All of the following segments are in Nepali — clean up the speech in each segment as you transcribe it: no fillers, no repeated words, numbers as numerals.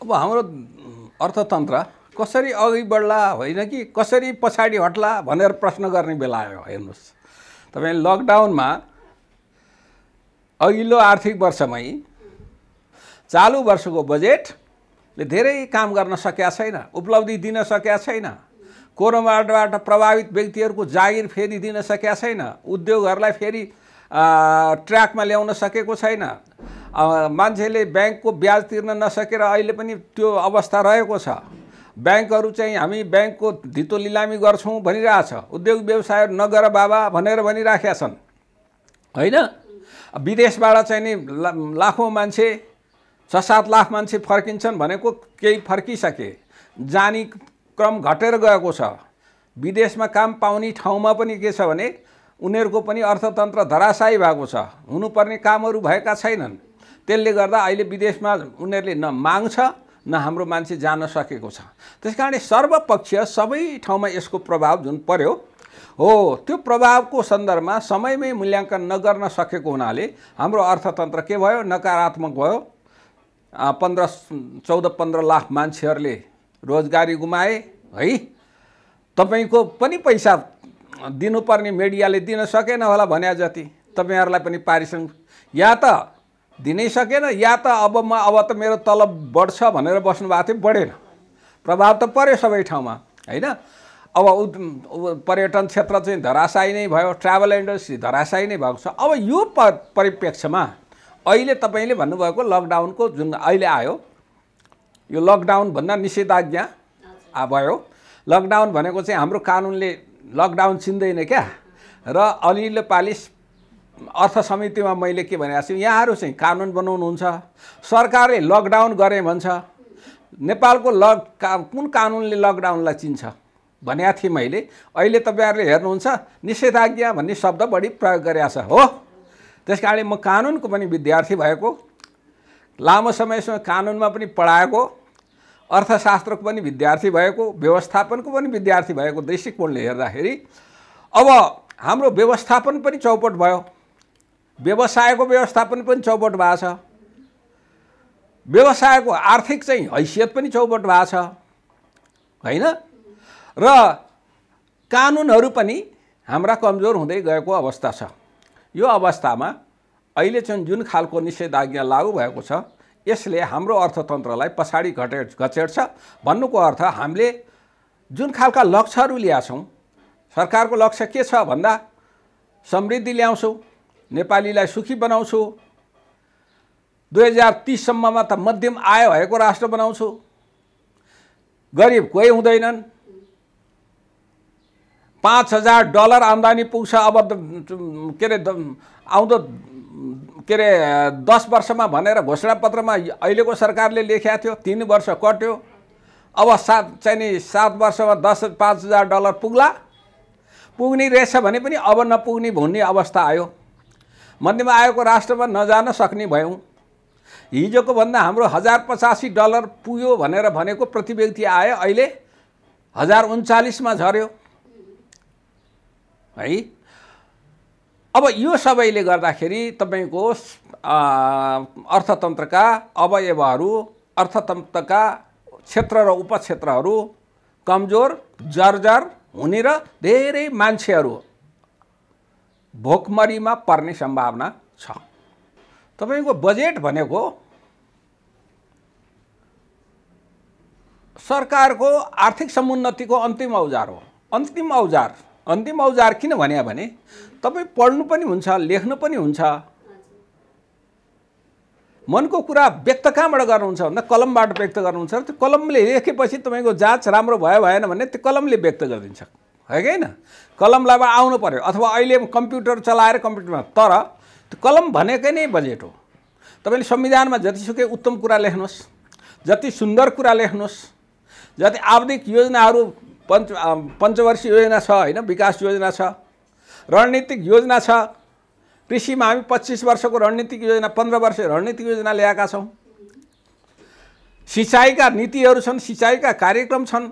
अब हाम्रो अर्थतन्त्र कसरी अघि बढ्ला होइन कि कसरी पछाडि हट्ला भनेर प्रश्न गर्ने बेला आयो। हेर्नुहोस्, तपाईँ लकडाउनमा अघिल्लो आर्थिक वर्षमै चालु वर्षको बजेटले धेरै काम गर्न सकेका छैन, उपलब्धि दिन सकेका छैन, कोरोनाबाट प्रभावित व्यक्तिहरूको जागिर फेरि दिन सकेका छैन, उद्योगहरूलाई फेरि ट्र्याकमा ल्याउन सकेको छैन, मान्छेले ब्याङ्कको ब्याज तिर्न नसकेर अहिले पनि त्यो अवस्था रहेको छ। ब्याङ्कहरू चाहिँ हामी ब्याङ्कको धितो लिलामी गर्छौँ भनिरहेछ, उद्योग व्यवसायहरू नगर बाबा भनेर भनिराखेका छन् होइन। विदेशबाट चाहिँ नि लाखौँ मान्छे 6-7 लाख मान्छे फर्किन्छन् भनेको केही फर्किसके, जाने क्रम घटेर गएको छ। विदेशमा काम पाउने ठाउँमा पनि के छ भने उनीहरूको पनि अर्थतन्त्र धराशायी भएको छ, हुनुपर्ने कामहरू भएका छैनन्। त्यसले गर्दा अहिले विदेशमा उनीहरूले न माग छ न हाम्रो मान्छे जान सकेको छ। त्यसकारण सर्वपक्षीय सबै ठाउँमा यसको प्रभाव जुन पर्यो हो, त्यो प्रभावको सन्दर्भमा समयमै मूल्याङ्कन नगर्न सकेको हुनाले हाम्रो अर्थतन्त्र के भयो, नकारात्मक भयो। 14-15 लाख मान्छेहरूले रोजगारी गुमाए है। तपाईको पनि पैसा दिनुपर्ने मिडियाले दिन सकेन होला भने जति, तपाईहरुलाई पनि पारिश्रमिक या त दिनै सकेन या त अब त मेरो तलब बढ्छ भनेर बस्नु भएको थियो, बढेन। प्रभाव त पर्यो सबै ठाउँमा हैन। अब पर्यटन क्षेत्र चाहिँ धराशायी नै भयो, ट्राभल इन्डस्ट्री धराशायी नै भएको छ। अब यो परिप्रेक्ष्यमा अहिले तपाईले भन्नुभएको लकडाउनको जुन अहिले आयो, यो लकडाउन भन्दा निषेधाज्ञा भयो। लकडाउन भनेको चाहिँ हाम्रो कानुनले लकडाउन चिन्दैन क्या। र अलिअलि पालिस अर्थ समितिमा मैले के भनेको छु, यहाँहरू चाहिँ कानुन बनाउनुहुन्छ, सरकारले लकडाउन गरे भन्छ, नेपालको कुन कानुनले लकडाउनलाई चिन्छ भनेको थिएँ मैले। अहिले तपाईहरुले हेर्नुहुन्छ निषेधाज्ञा भन्ने शब्द बढी प्रयोग गरेको छ हो। त्यसकारण म कानुनको पनि विद्यार्थी भएको, लामो समयसम्म कानुनमा पनि पढाएको, अर्थशास्त्रको पनि विद्यार्थी भएको, व्यवस्थापनको पनि विद्यार्थी भएको दृष्टिकोणले हेर्दाखेरि अब हाम्रो व्यवस्थापन पनि चौपट भयो, व्यवसायको व्यवस्थापन पनि चौपट भएको छ, व्यवसायको आर्थिक चाहिँ हैसियत पनि चौपट भएको छ हैन। र कानुनहरू पनि हाम्रा कमजोर हुँदै गएको अवस्था छ। यो अवस्थामा अहिले चाहिँ जुन खालको निषेधाज्ञा लागू भएको छ, यसले हाम्रो अर्थतन्त्रलाई पछाडि घचेट्छ। भन्नुको अर्थ हामीले जुन खालका लक्ष्यहरू ल्याएका छौँ, सरकारको लक्ष्य के छ भन्दा समृद्धि ल्याउँछु, नेपालीलाई सुखी बनाउँछु, 2030 सम्ममा त मध्यम आय भएको राष्ट्र बनाउँछु, गरिब कोही हुँदैनन्, $5000 आम्दानी पुग्छ अब के अरे आउँदो के अरे 10 वर्षमा भनेर घोषणापत्रमा अहिलेको सरकारले लेखेको थियो। 3 वर्ष कट्यो, अब 7 वर्षमा $5000 पुग्ला, पुग्ने रहेछ भने पनि अब नपुग्ने भन्ने अवस्था आयो। मध्यम आएको राष्ट्रमा नजान सक्ने भयौँ। हिजोको भन्दा हाम्रो $1085 पुग्यो भनेर भनेको प्रति व्यक्ति आयो, अहिले 1039 मा झर्यो है। अब यो सबैले गर्दाखेरि तपाईको अर्थतन्त्रका अवयवहरू, अर्थतन्त्रका क्षेत्र र उपक्षेत्रहरू कमजोर जर्जर हुने र धेरै मान्छेहरू भोकमरीमा पर्ने सम्भावना छ। तपाईको बजेट भनेको सरकारको आर्थिक समुन्नतिको अन्तिम औजार हो। अन्तिम औजार किन भन्या भने तपाई पढ्नु पनि हुन्छ, लेख्नु पनि हुन्छ, मनको कुरा व्यक्त कहाँबाट गर्नुहुन्छ भन्दा कलमबाट व्यक्त गर्नुहुन्छ। त्यो कलमले लेखेपछि तपाईको जाँच राम्रो भयो भएन भने त्यो कलमले व्यक्त गरिदिन्छ है कि हैन। कलमलाई आउनु पर्यो, अथवा अहिले कम्प्युटर चलाएर कम्प्युटरमा, तर त्यो कलम भनेकै नै बजेट हो। तपाईले संविधानमा जतिसुकै उत्तम कुरा लेख्नुहोस्, जति सुन्दर कुरा लेख्नुहोस्, जति आवधिक योजनाहरू पञ्चवर्षीय योजना छ हैन, विकास योजना छ, रणनीतिक योजना छ। कृषिमा हामी 25 वर्षको रणनीतिक योजना, 15 वर्ष रणनीतिक योजना ल्याएका छौँ। सिँचाइका नीतिहरू छन्, सिँचाइका कार्यक्रम छन्,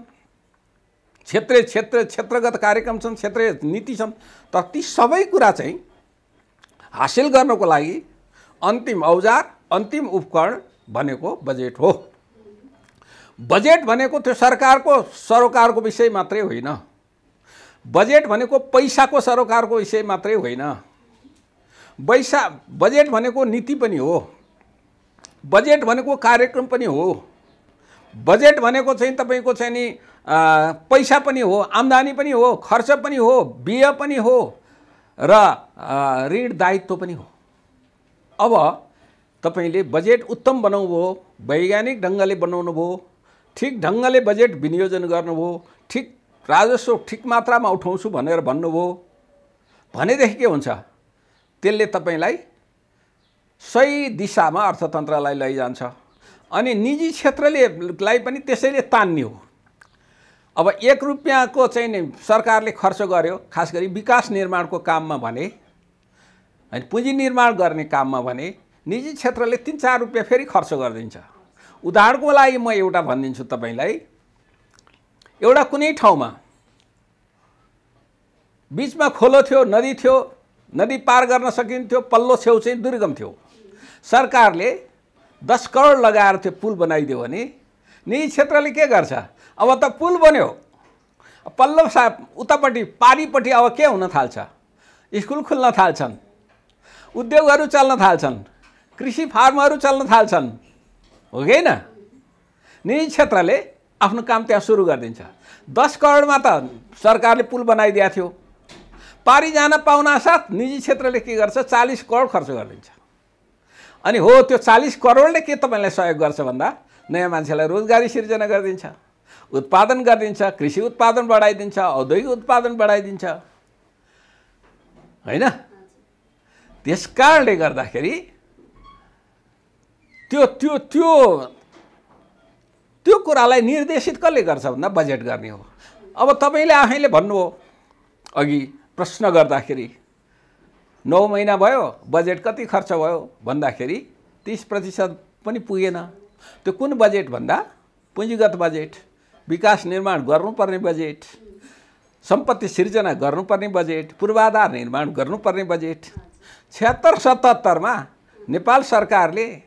क्षेत्रगत कार्यक्रम छन्, क्षेत्रीय नीति छन्। तर ती सबै कुरा चाहिँ हासिल गर्नको लागि अन्तिम औजार, अन्तिम उपकरण भनेको बजेट हो। बजेट भनेको त्यो सरकारको सरोकारको विषय मात्रै होइन। बजेट भनेको पैसाको सरोकारको विषय मात्रै होइन। बजेट भनेको नीति पनि हो। बजेट भनेको कार्यक्रम पनि हो। बजेट भनेको चाहिँ तपाईको चाहिँ नि पैसा पनि हो, आम्दानी पनि हो, खर्च पनि हो, व्यय पनि हो र ऋण दायित्व पनि हो। अब तपाईले बजेट उत्तम बनाउनुभयो, वैज्ञानिक ढङ्गले बनाउनुभयो, ठिक ढङ्गले बजेट विनियोजन गर्नुभयो, ठिक राजस्व ठिक मात्रामा उठाउँछु भनेर भन्नुभयो भनेदेखि के हुन्छ? त्यसले तपाईलाई सही दिशामा अर्थतन्त्रलाई लैजान्छ अनि निजी क्षेत्रलाई पनि त्यसैले तान्ने हो। अब 1 रुपैयाँको चाहिँ नि सरकारले खर्च गर्यो खास गरी विकास निर्माणको काममा भने, अनि पुँजी निर्माण गर्ने काममा भने निजी क्षेत्रले 3-4 रुपैयाँ फेरि खर्च गरिदिन्छ। उदाहरणको लागि म एउटा भनिदिन्छु तपाईलाई। एउटा कुनै ठाउँमा बीचमा खोलो थियो, नदी थियो, नदी पार गर्न सकिन्थ्यो, पल्लो छेउ चाहिँ दुर्गम थियो। सरकारले 10 करोड लगाएर त्यो पुल बनाइदियो भने निजी क्षेत्रले के गर्छ? अब त पुल बन्यो, पल्लो उतापट्टि पारीपट्टि अब के हुन थाल्छ? स्कुल खुल्न थाल्छन्, उद्योगहरू चल्न थाल्छन्, कृषि फार्महरू चल्न थाल्छन्, हो कि हैन? निजी क्षेत्रले आफ्नो काम त्यहाँ सुरु गरिदिन्छ। 10 करोडमा त सरकारले पुल बनाइदिएको थियो, पारी जान पाउनासाथ निजी क्षेत्रले के गर्छ? 40 करोड खर्च गरिदिन्छ। अनि हो त्यो 40 करोडले के तपाईलाई सहयोग गर्छ भन्दा नयाँ मान्छेलाई रोजगारी सिर्जना गरिदिन्छ, उत्पादन गरिदिन्छ, कृषि उत्पादन बढाइदिन्छ, औद्योगिक उत्पादन बढाइदिन्छ, हैन? त्यसकारणले गर्दाखेरि त्यो कुरालाई निर्देशित कसले गर्छ भन्दा बजेट गर्ने हो। अब तपाईले आफैले भन्नुभयो अघि प्रश्न गर्दाखेरि 9 महिना भयो बजेट कति खर्च भयो भन्दाखेरि 30% पनि पुगेन। त्यो कुन बजेट भन्दा पुँजीगत बजेट, विकास निर्माण गर्नुपर्ने बजेट, सम्पत्ति सिर्जना गर्नुपर्ने बजेट, पूर्वाधार निर्माण गर्नुपर्ने बजेट। 76-77 मा नेपाल सरकारले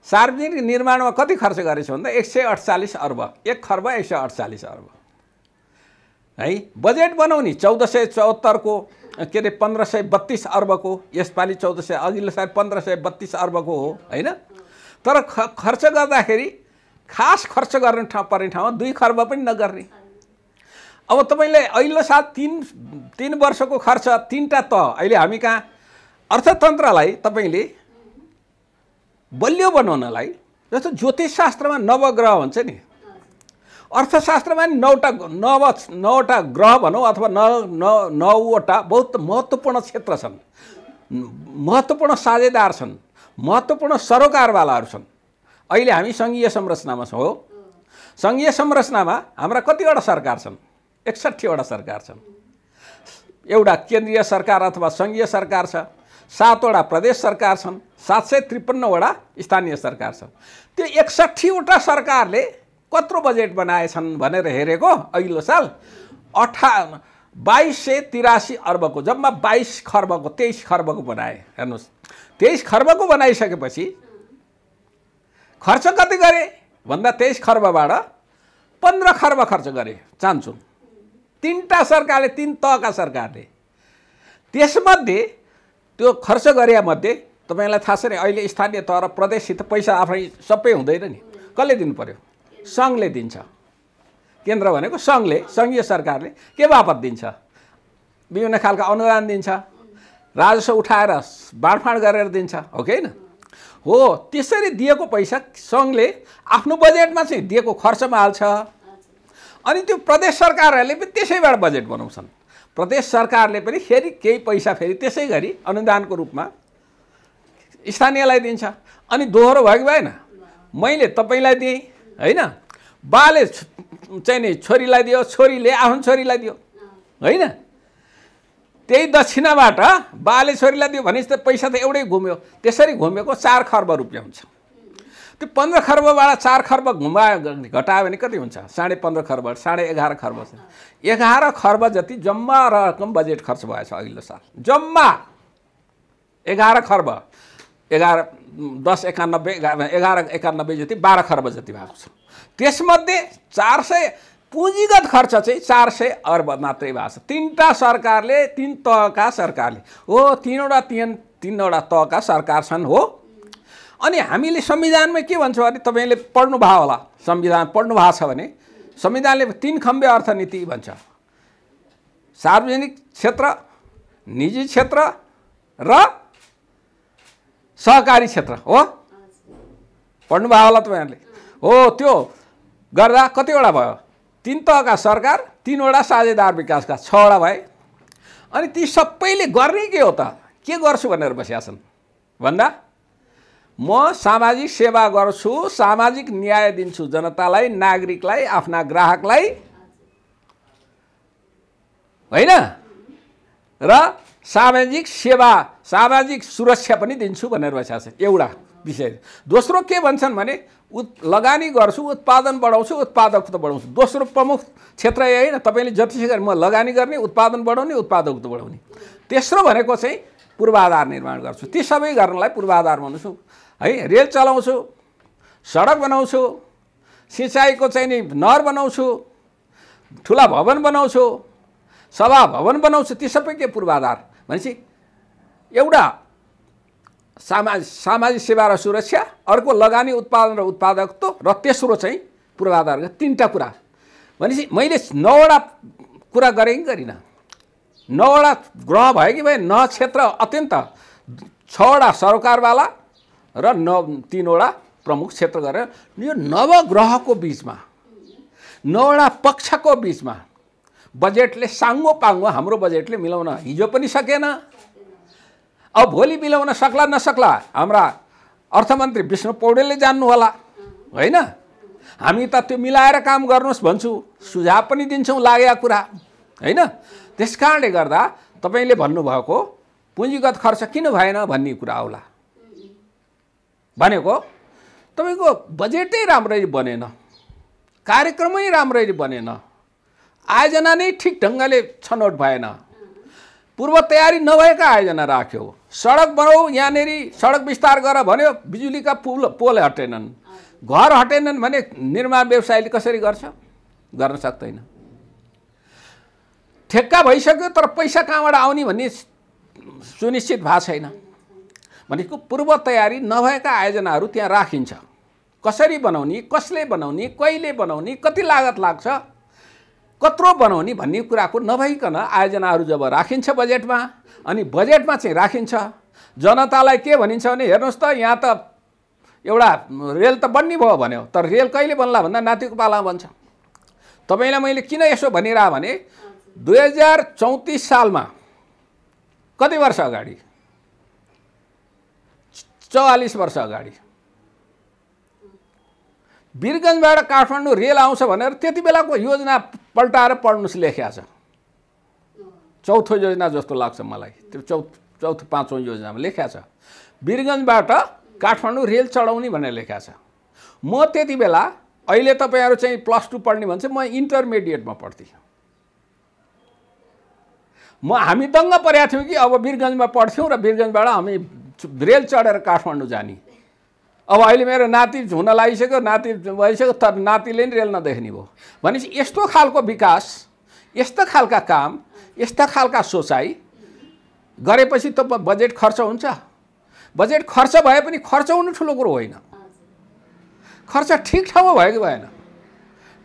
सार्वजनिक निर्माणमा कति खर्च गरेछ भन्दा 148 अर्ब, 1 खर्ब 148 अर्ब है। बजेट बनाउने 1474 को के अरे 1532 अर्बको, यसपालि 1400, अघिल्लो साल 1532 अर्बको हो हैन? तर खर्च गर्दाखेरि खास खर्च गर्न पर्ने ठाउँमा 2 खर्ब पनि नगर्ने। अब तपाईले अघिल्लो साल 3 वर्षको खर्च 3टा त अहिले हामी कहाँ अर्थतन्त्रलाई तपाईले बलियो बनाउनलाई, जस्तो ज्योतिष शास्त्रमा नवग्रह भन्छ नि, अर्थशास्त्रमा नि 9वटा ग्रह भनौँ अथवा 9वटा बहुत महत्त्वपूर्ण क्षेत्र छन्, महत्त्वपूर्ण साझेदार छन्, महत्त्वपूर्ण सरोकारवालाहरू छन्। अहिले हामी सङ्घीय संरचनामा छौँ हो। सङ्घीय संरचनामा हाम्रा कतिवटा सरकार छन्? 61 वटा सरकार छन्। एउटा केन्द्रीय सरकार अथवा सङ्घीय सरकार छ, 7 वटा प्रदेश सरकार छन्, 753 वटा स्थानीय सरकार छन्। त्यो 61 वटा सरकारले कत्रो बजेट बनाएछन् भनेर हेरेको अघिल्लो साल 2283 अर्बको, जम्मा 22 खर्बको 23 खर्बको बनाए। हेर्नुहोस्, 23 खर्बको बनाइसकेपछि खर्च कति गरे भन्दा 23 खर्बबाट 15 खर्ब खर्च गरे चान्चु। 3टा सरकारले, 3 तहका सरकारले। त्यसमध्ये त्यो खर्च गरे मध्ये तपाईलाई थाहा छ नि, अहिले स्थानीय तह र प्रदेशसित पैसा आफै सबै हुँदैन नि, कसले दिनु पर्यो? सङ्घले दिन्छ। केन्द्र भनेको सङ्घले, सङ्घीय सरकारले के बापत दिन्छ? विभिन्न खालका अनुदान दिन्छ, राजस्व उठाएर बाँडफाँड गरेर दिन्छ, हो कि हैन? हो, त्यसरी दिएको पैसा सङ्घले आफ्नो बजेटमा चाहिँ दिएको खर्चमा हाल्छ। अनि त्यो प्रदेश सरकारहरूले पनि त्यसैबाट बजेट बनाउँछन्। प्रदेश सरकारले पनि फेरि केही पैसा फेरि त्यसै गरी अनुदानको रूपमा स्थानीयलाई दिन्छ। अनि दोहोरो भयो कि भएन? मैले तपाईलाई दिएँ हैन, बाले चाहिँ नि छोरीलाई दियो, छोरीले आफ्नो छोरीलाई दियो हैन? त्यही दक्षिणाबाट बाले छोरीलाई दियो भने त पैसा त एउटै घुम्यो। त्यसरी घुमेको 4 खर्ब रुपियाँ हुन्छ। त्यो 15 खर्बबाट 4 खर्ब घटायो भने कति हुन्छ? 15.5 खर्ब, 11.5 खर्ब छ। 11 खर्ब जति जम्मा रकम बजेट खर्च भएछ अघिल्लो साल। जम्मा 11 खर्ब, 10 91 11 91 जति 12 खर्ब जति भएको छ। त्यसमध्ये 400 पुँजीगत खर्च चाहिँ 400 अर्ब मात्रै भएको छ। तीनवटा सरकारले, तीन तहका सरकारले हो, तीनवटा तहका सरकार छन् हो। अनि हामीले संविधानमा के भन्छ भने तपाईले पढ्नु भयो होला, संविधान पढ्नु भएको छ भने संविधानले 3 खम्बे अर्थनीति भन्छ। सार्वजनिक क्षेत्र, निजी क्षेत्र र सहकारी क्षेत्र हो। पढ्नु भयो होला तपाईहरुले हो। त्यो गर्दा कतिवटा भयो? 3 तहका सरकार, 3वटा साझेदार विकासका 6वटा भए। अनि ती सबैले गर्ने के हो त? के गर्छु भनेर बसेका छन् भन्दा म सामाजिक सेवा गर्छु, सामाजिक न्याय दिन्छु जनतालाई, नागरिकलाई, आफ्ना ग्राहकलाई, हैन, र सामाजिक सेवा, सामाजिक सुरक्षा पनि दिन्छु भनेर बसेका छन्। एउटा विषय। दोस्रो के भन्छन् भने लगानी गर्छु, उत्पादन बढाउँछु, उत्पादकता बढाउँछु। दोस्रो प्रमुख क्षेत्र यही हैन, तपाईले जतिसुकै म लगानी गर्ने, उत्पादन बढाउने, उत्पादकता बढाउने। तेस्रो भनेको चाहिँ पूर्वाधार निर्माण गर्छु। ती सबै गर्नलाई पूर्वाधार भन्छु है। रेल चलाउँछु, सडक बनाउँछु, सिँचाइको चाहिँ नि नहर बनाउँछु, ठुला भवन बनाउँछु, सभा भवन बनाउँछु। ती सबै के पूर्वाधार भनेपछि एउटा सामाजिक सेवा र सुरक्षा, अर्को लगानी, उत्पादन र उत्पादकत्व, र तेस्रो चाहिँ पूर्वाधार। 3टा कुरा भनेपछि मैले 9वटा कुरा गरेँ कि गरिनँ? 9वटा ग्रह भयो कि भए? 9 क्षेत्र अत्यन्त, 6वटा सरकारवाला र 3वटा प्रमुख क्षेत्र गरेर यो नवग्रहको बिचमा, 9वटा पक्षको बिचमा बजेटले साङ्गो पाङ्गो, हाम्रो बजेटले मिलाउन हिजो पनि सकेन, अब भोलि मिलाउन सक्ला नसक्ला हाम्रा अर्थमन्त्री विष्णु पौडेलले जान्नु होला हैन। हामी त त्यो मिलाएर काम गर्नुस् भन्छु, सुझाव पनि दिन्छौँ लागेका कुरा हैन। त्यसकारणले गर्दा तपाईले भन्नुभएको पुँजीगत खर्च किन भएन भन्ने कुरा आउला। भनेको तपाईको बजेटै राम्ररी बनेन, कार्यक्रमै राम्ररी बनेन, आयोजना नै ठिक ढङ्गले छनौट भएन, पूर्व तयारी नभएका आयोजना राख्यो। सडक बनाऊ, यहाँनेरि सडक विस्तार गर भन्यो, बिजुलीका पोल हटेनन्, घर हटेनन् भने निर्माण व्यवसायले कसरी गर्छ? गर्न सक्दैन। ठेक्का भइसक्यो तर पैसा कहाँबाट आउने भन्ने सुनिश्चित भएको छैन। भनेको पूर्व तयारी नभएका आयोजनाहरू त्यहाँ राखिन्छ। कसरी बनाउने, कसले बनाउने, कहिले बनाउने, कति लागत लाग्छ, कत्रो बनाउने भन्ने कुराको नभइकन आयोजनाहरू जब राखिन्छ बजेटमा, अनि बजेटमा चाहिँ राखिन्छ, जनतालाई के भनिन्छ भने हेर्नुहोस् त यहाँ त एउटा रेल त बन्ने भयो भन्यो, तर रेल कहिले बन्ला भन्दा नातिको पालामा बन्छ। तपाईलाई मैले किन यसो भनिरह भने 2034 सालमा, कति वर्ष अगाडि, 44 वर्ष अगाडि वीरगन्जबाट काठमाडौँ रेल आउँछ भनेर त्यति बेलाको योजना पल्टाएर पढ्नुस् लेखेको छ। चौथो योजना जस्तो लाग्छ मलाई, त्यो चौथो पाँचौं योजनामा लेखेको छ वीरगन्जबाट काठमाडौँ रेल चढाउने भनेर लेखेको छ। म त्यति बेला, अहिले तपाईहरु चाहिँ +2 पढ्ने भन्छ, म इन्टरमिडिएटमा पढ्थेँ। हामी दङ्ग परेका थियौँ कि अब वीरगन्जमा पढ्थ्यौँ र वीरगन्जबाट हामी रेल चढेर काठमाडौँ जाने। अब अहिले मेरो नाति हुन लागिसक्यो, नाति भइसक्यो, तर नातिले नि रेल नदेख्ने भयो। भनेपछि यस्तो खालको विकास, यस्ता खालका काम, यस्ता खालका सोचाइ गरेपछि त बजेट खर्च हुन्छ। बजेट खर्च भए पनि खर्च हुनु ठुलो कुरो होइन। खर्च ठिक ठाउँमा भयो कि भएन,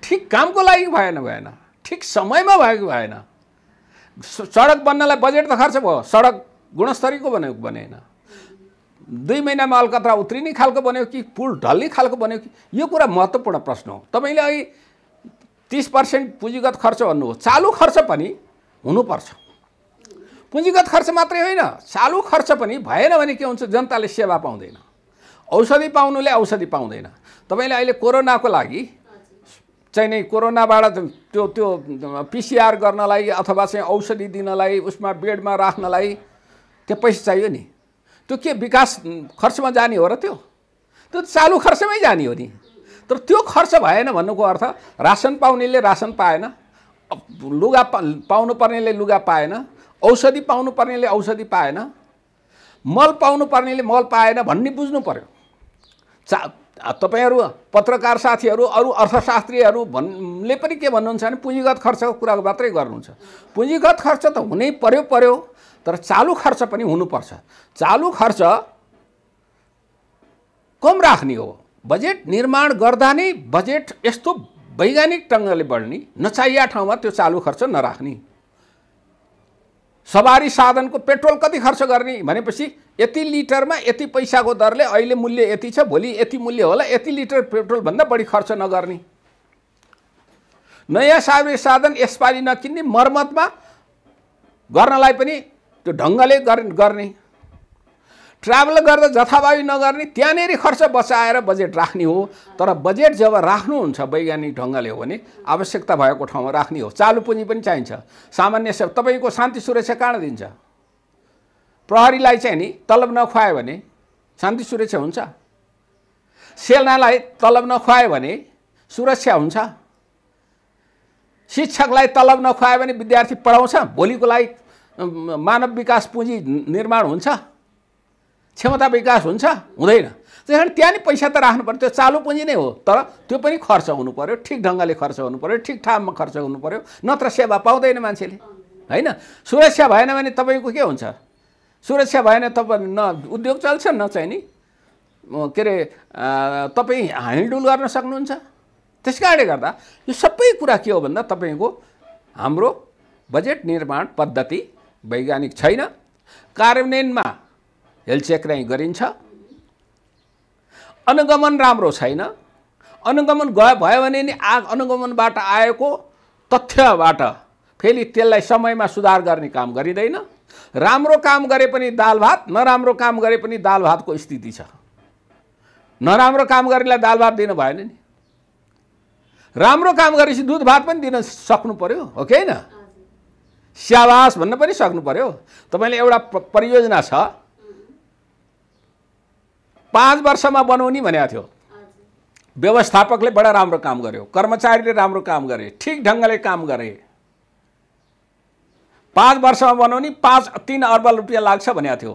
ठिक कामको लागि भएन, ठिक समयमा भयो कि भएन। सडक बन्नलाई बजेट त खर्च भयो, सडक गुणस्तरीयको बनेन, 2 महिनामा अलकत्रा उत्रिने खालको बन्यो कि पुल ढल्ने खालको बन्यो कि, यो कुरा महत्त्वपूर्ण प्रश्न हो। तपाईले अहिले 30% पुँजीगत खर्च भन्नुभयो, चालु खर्च पनि हुनुपर्छ। पुँजीगत खर्च मात्रै होइन, चालु खर्च पनि भएन भने के हुन्छ? जनताले सेवा पाउँदैन, औषधि पाउनुले औषधि पाउँदैन। तपाईले अहिले कोरोनाको लागि चाहिँ नै कोरोनाबाट त्यो PCR गर्नलाई अथवा चाहिँ औषधि दिनलाई, उसमा बेडमा राख्नलाई त्यो पैसा चाहियो नि। त्यो के विकास खर्चमा जाने हो र? त्यो चालु खर्चमै जाने हो नि। तर त्यो खर्च भएन भन्नुको अर्थ रासन पाउनेले रासन पाएन, लुगा पाउनु पर्नेले लुगा पाएन, औषधि पाउनु पर्नेले औषधि पाएन, मल पाउनु पर्नेले मल पाएन भन्ने बुझ्नु पर्यो। तपाईहरु पत्रकार साथीहरु अरु अर्थशास्त्रीहरु भन्ने पनि के भन्नुहुन्छ भने पुँजीगत खर्चको कुरा मात्रै गर्नुहुन्छ। पुँजीगत खर्च त हुनै पर्यो तर चालु खर्च पनि हुनुपर्छ। चालु खर्च कम राख्ने हो। बजेट निर्माण गर्दा नै बजेट यस्तो वैज्ञानिक ढंगले बढ्ने, नचाहिया ठाउँमा त्यो चालु खर्च नराख्ने। सवारी साधनको पेट्रोल कति खर्च गर्ने भनेपछि यति लिटरमा यति पैसाको दरले अहिले मूल्य यति छ, भोलि यति मूल्य होला, यति लिटर पेट्रोल भन्दा बढी खर्च नगर्ने। नयाँ सवारी साधन यसपालि नकिन्ने, मर्मतमा गर्नलाई पनि त्यो ढंगले गर्ने। ट्राभल गर्दा जथाभावी नगर्ने, त्यहाँनेरि खर्च बचाएर बजेट राख्ने हो। तर बजेट जब राख्नुहुन्छ वैज्ञानिक ढंगले हो भने आवश्यकता भएको ठाउँमा राख्ने हो। चालु पुँजी पनि चाहिन्छ। सामान्य सेवा तपाईको शान्ति सुरक्षा कहाँ दिन्छ? प्रहरीलाई चाहिँ नि तलब नखुवायो भने शान्ति सुरक्षा हुन्छ? सेनालाई तलब नखुवायो भने सुरक्षा हुन्छ? शिक्षकलाई तलब नखुवायो भने विद्यार्थी पढाउँछ? भोलिको लागि मानव विकास पुँजी निर्माण हुन्छ? क्षमता विकास हुन्छ? हुँदैन। त्यसैले त्यहाँ नि पैसा त राख्नु पर्यो। त्यो चालु पुँजी नै हो, तर त्यो पनि खर्च हुनु पर्यो, ठिक ढंगले खर्च हुनु पर्यो, ठिक ठाउँमा खर्च हुनु पर्यो, नत्र सेवा पाउँदैन मान्छेले, हैन? सुरक्षा भएन भने तपाईको के हुन्छ? सुरक्षा भएन तपाईँ न उद्योग चल्छ, न चाहिँ नि के रे तपाईँ ह्यान्डल गर्न सक्नुहुन्छ। त्यसकारणले गर्दा यो सबै कुरा के हो भन्दा तपाईको हाम्रो बजेट निर्माण पद्धति वैज्ञानिक छैन। कार्यान्वयनमा हेलचेक्राइ गरिन्छ। अनुगमन राम्रो छैन। अनुगमन भयो भने नि अनुगमनबाट आएको तथ्यबाट फेरि त्यसलाई समयमा सुधार गर्ने काम गरिँदैन। राम्रो काम गरे पनि दाल भात, नराम्रो काम गरे पनि दाल भातको स्थिति छ। नराम्रो काम गरेलाई दाल भात दिन भएन नि। राम्रो काम गरेपछि दूध भात पनि दिन सक्नु पर्यो, हो कि हैन? स्याबास भन्न पनि सक्नु पर्यो। तपाईले एउटा परियोजना छ 5 वर्षमा बनाउने भनेको थियो। व्यवस्थापकले बडा राम्रो काम गर्यो, कर्मचारीले राम्रो काम गरे, ठीक ढंगले काम गरे। 5 वर्षमा बनाउने 3 अर्ब रुपैयाँ लाग्छ भनेको थियो।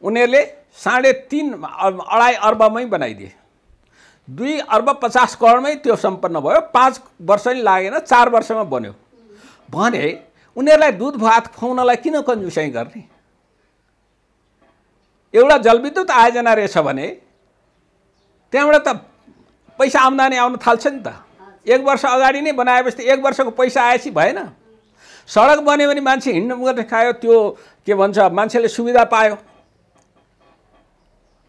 उनीहरूले 3.5 अर्बमै बनाइदिए। 2 अर्ब 50 करोडमै त्यो सम्पन्न भयो। 5 वर्ष नि लागेन, 4 वर्षमा बन्यो भने उनीहरूलाई दूध भात खुवाउनलाई किन कन्जुसाइ गर्ने? एउटा जलविद्युत आयोजना रहेछ भने त्यहाँबाट त पैसा आम्दानी आउन थाल्छ नि त। 1 वर्ष अगाडि नै बनाएपछि 1 वर्षको पैसा आएपछि भएन। सडक बन्यो भने मान्छे हिँड्नु गर्ने खायो, त्यो के भन्छ मान्छेले सुविधा पायो।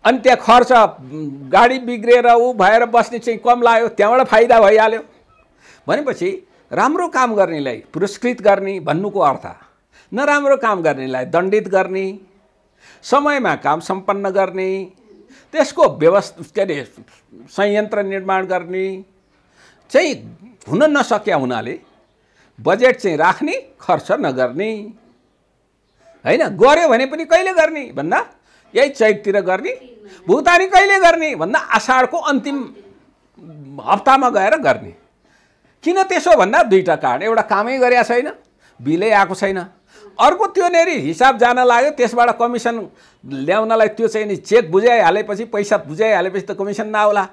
अनि त्यहाँ खर्च गाडी बिग्रेर उ भएर बस्ने चाहिँ कम लाग्यो, त्यहाँबाट फाइदा भइहाल्यो भनेपछि राम्रो काम गर्नेलाई पुरस्कृत गर्ने भन्नुको अर्थ, नराम्रो काम गर्नेलाई दण्डित गर्ने, समयमा काम सम्पन्न गर्ने, त्यसको व्यवस्था के अरे संयन्त्र निर्माण गर्ने चाहिँ हुन नसक्या हुनाले बजेट चाहिँ राख्ने, खर्च नगर्ने, हैन? गर्यो भने पनि कहिले गर्ने भन्दा यही चैततिर गर्ने, भुक्तानी कहिले गर्ने भन्दा आषाढको अन्तिम हप्तामा गएर गर्ने। किन त्यसो भन्दा दुईटा कारण। एउटा कामै गरेको छैन, बिलै आएको छैन। अर्को त्यो नेरी हिसाब जान लाग्यो, त्यसबाट कमिसन ल्याउनलाई त्यो चाहिँ नि चेक बुझाइहालेपछि, पैसा बुझाइहालेपछि त कमिसन नआउला।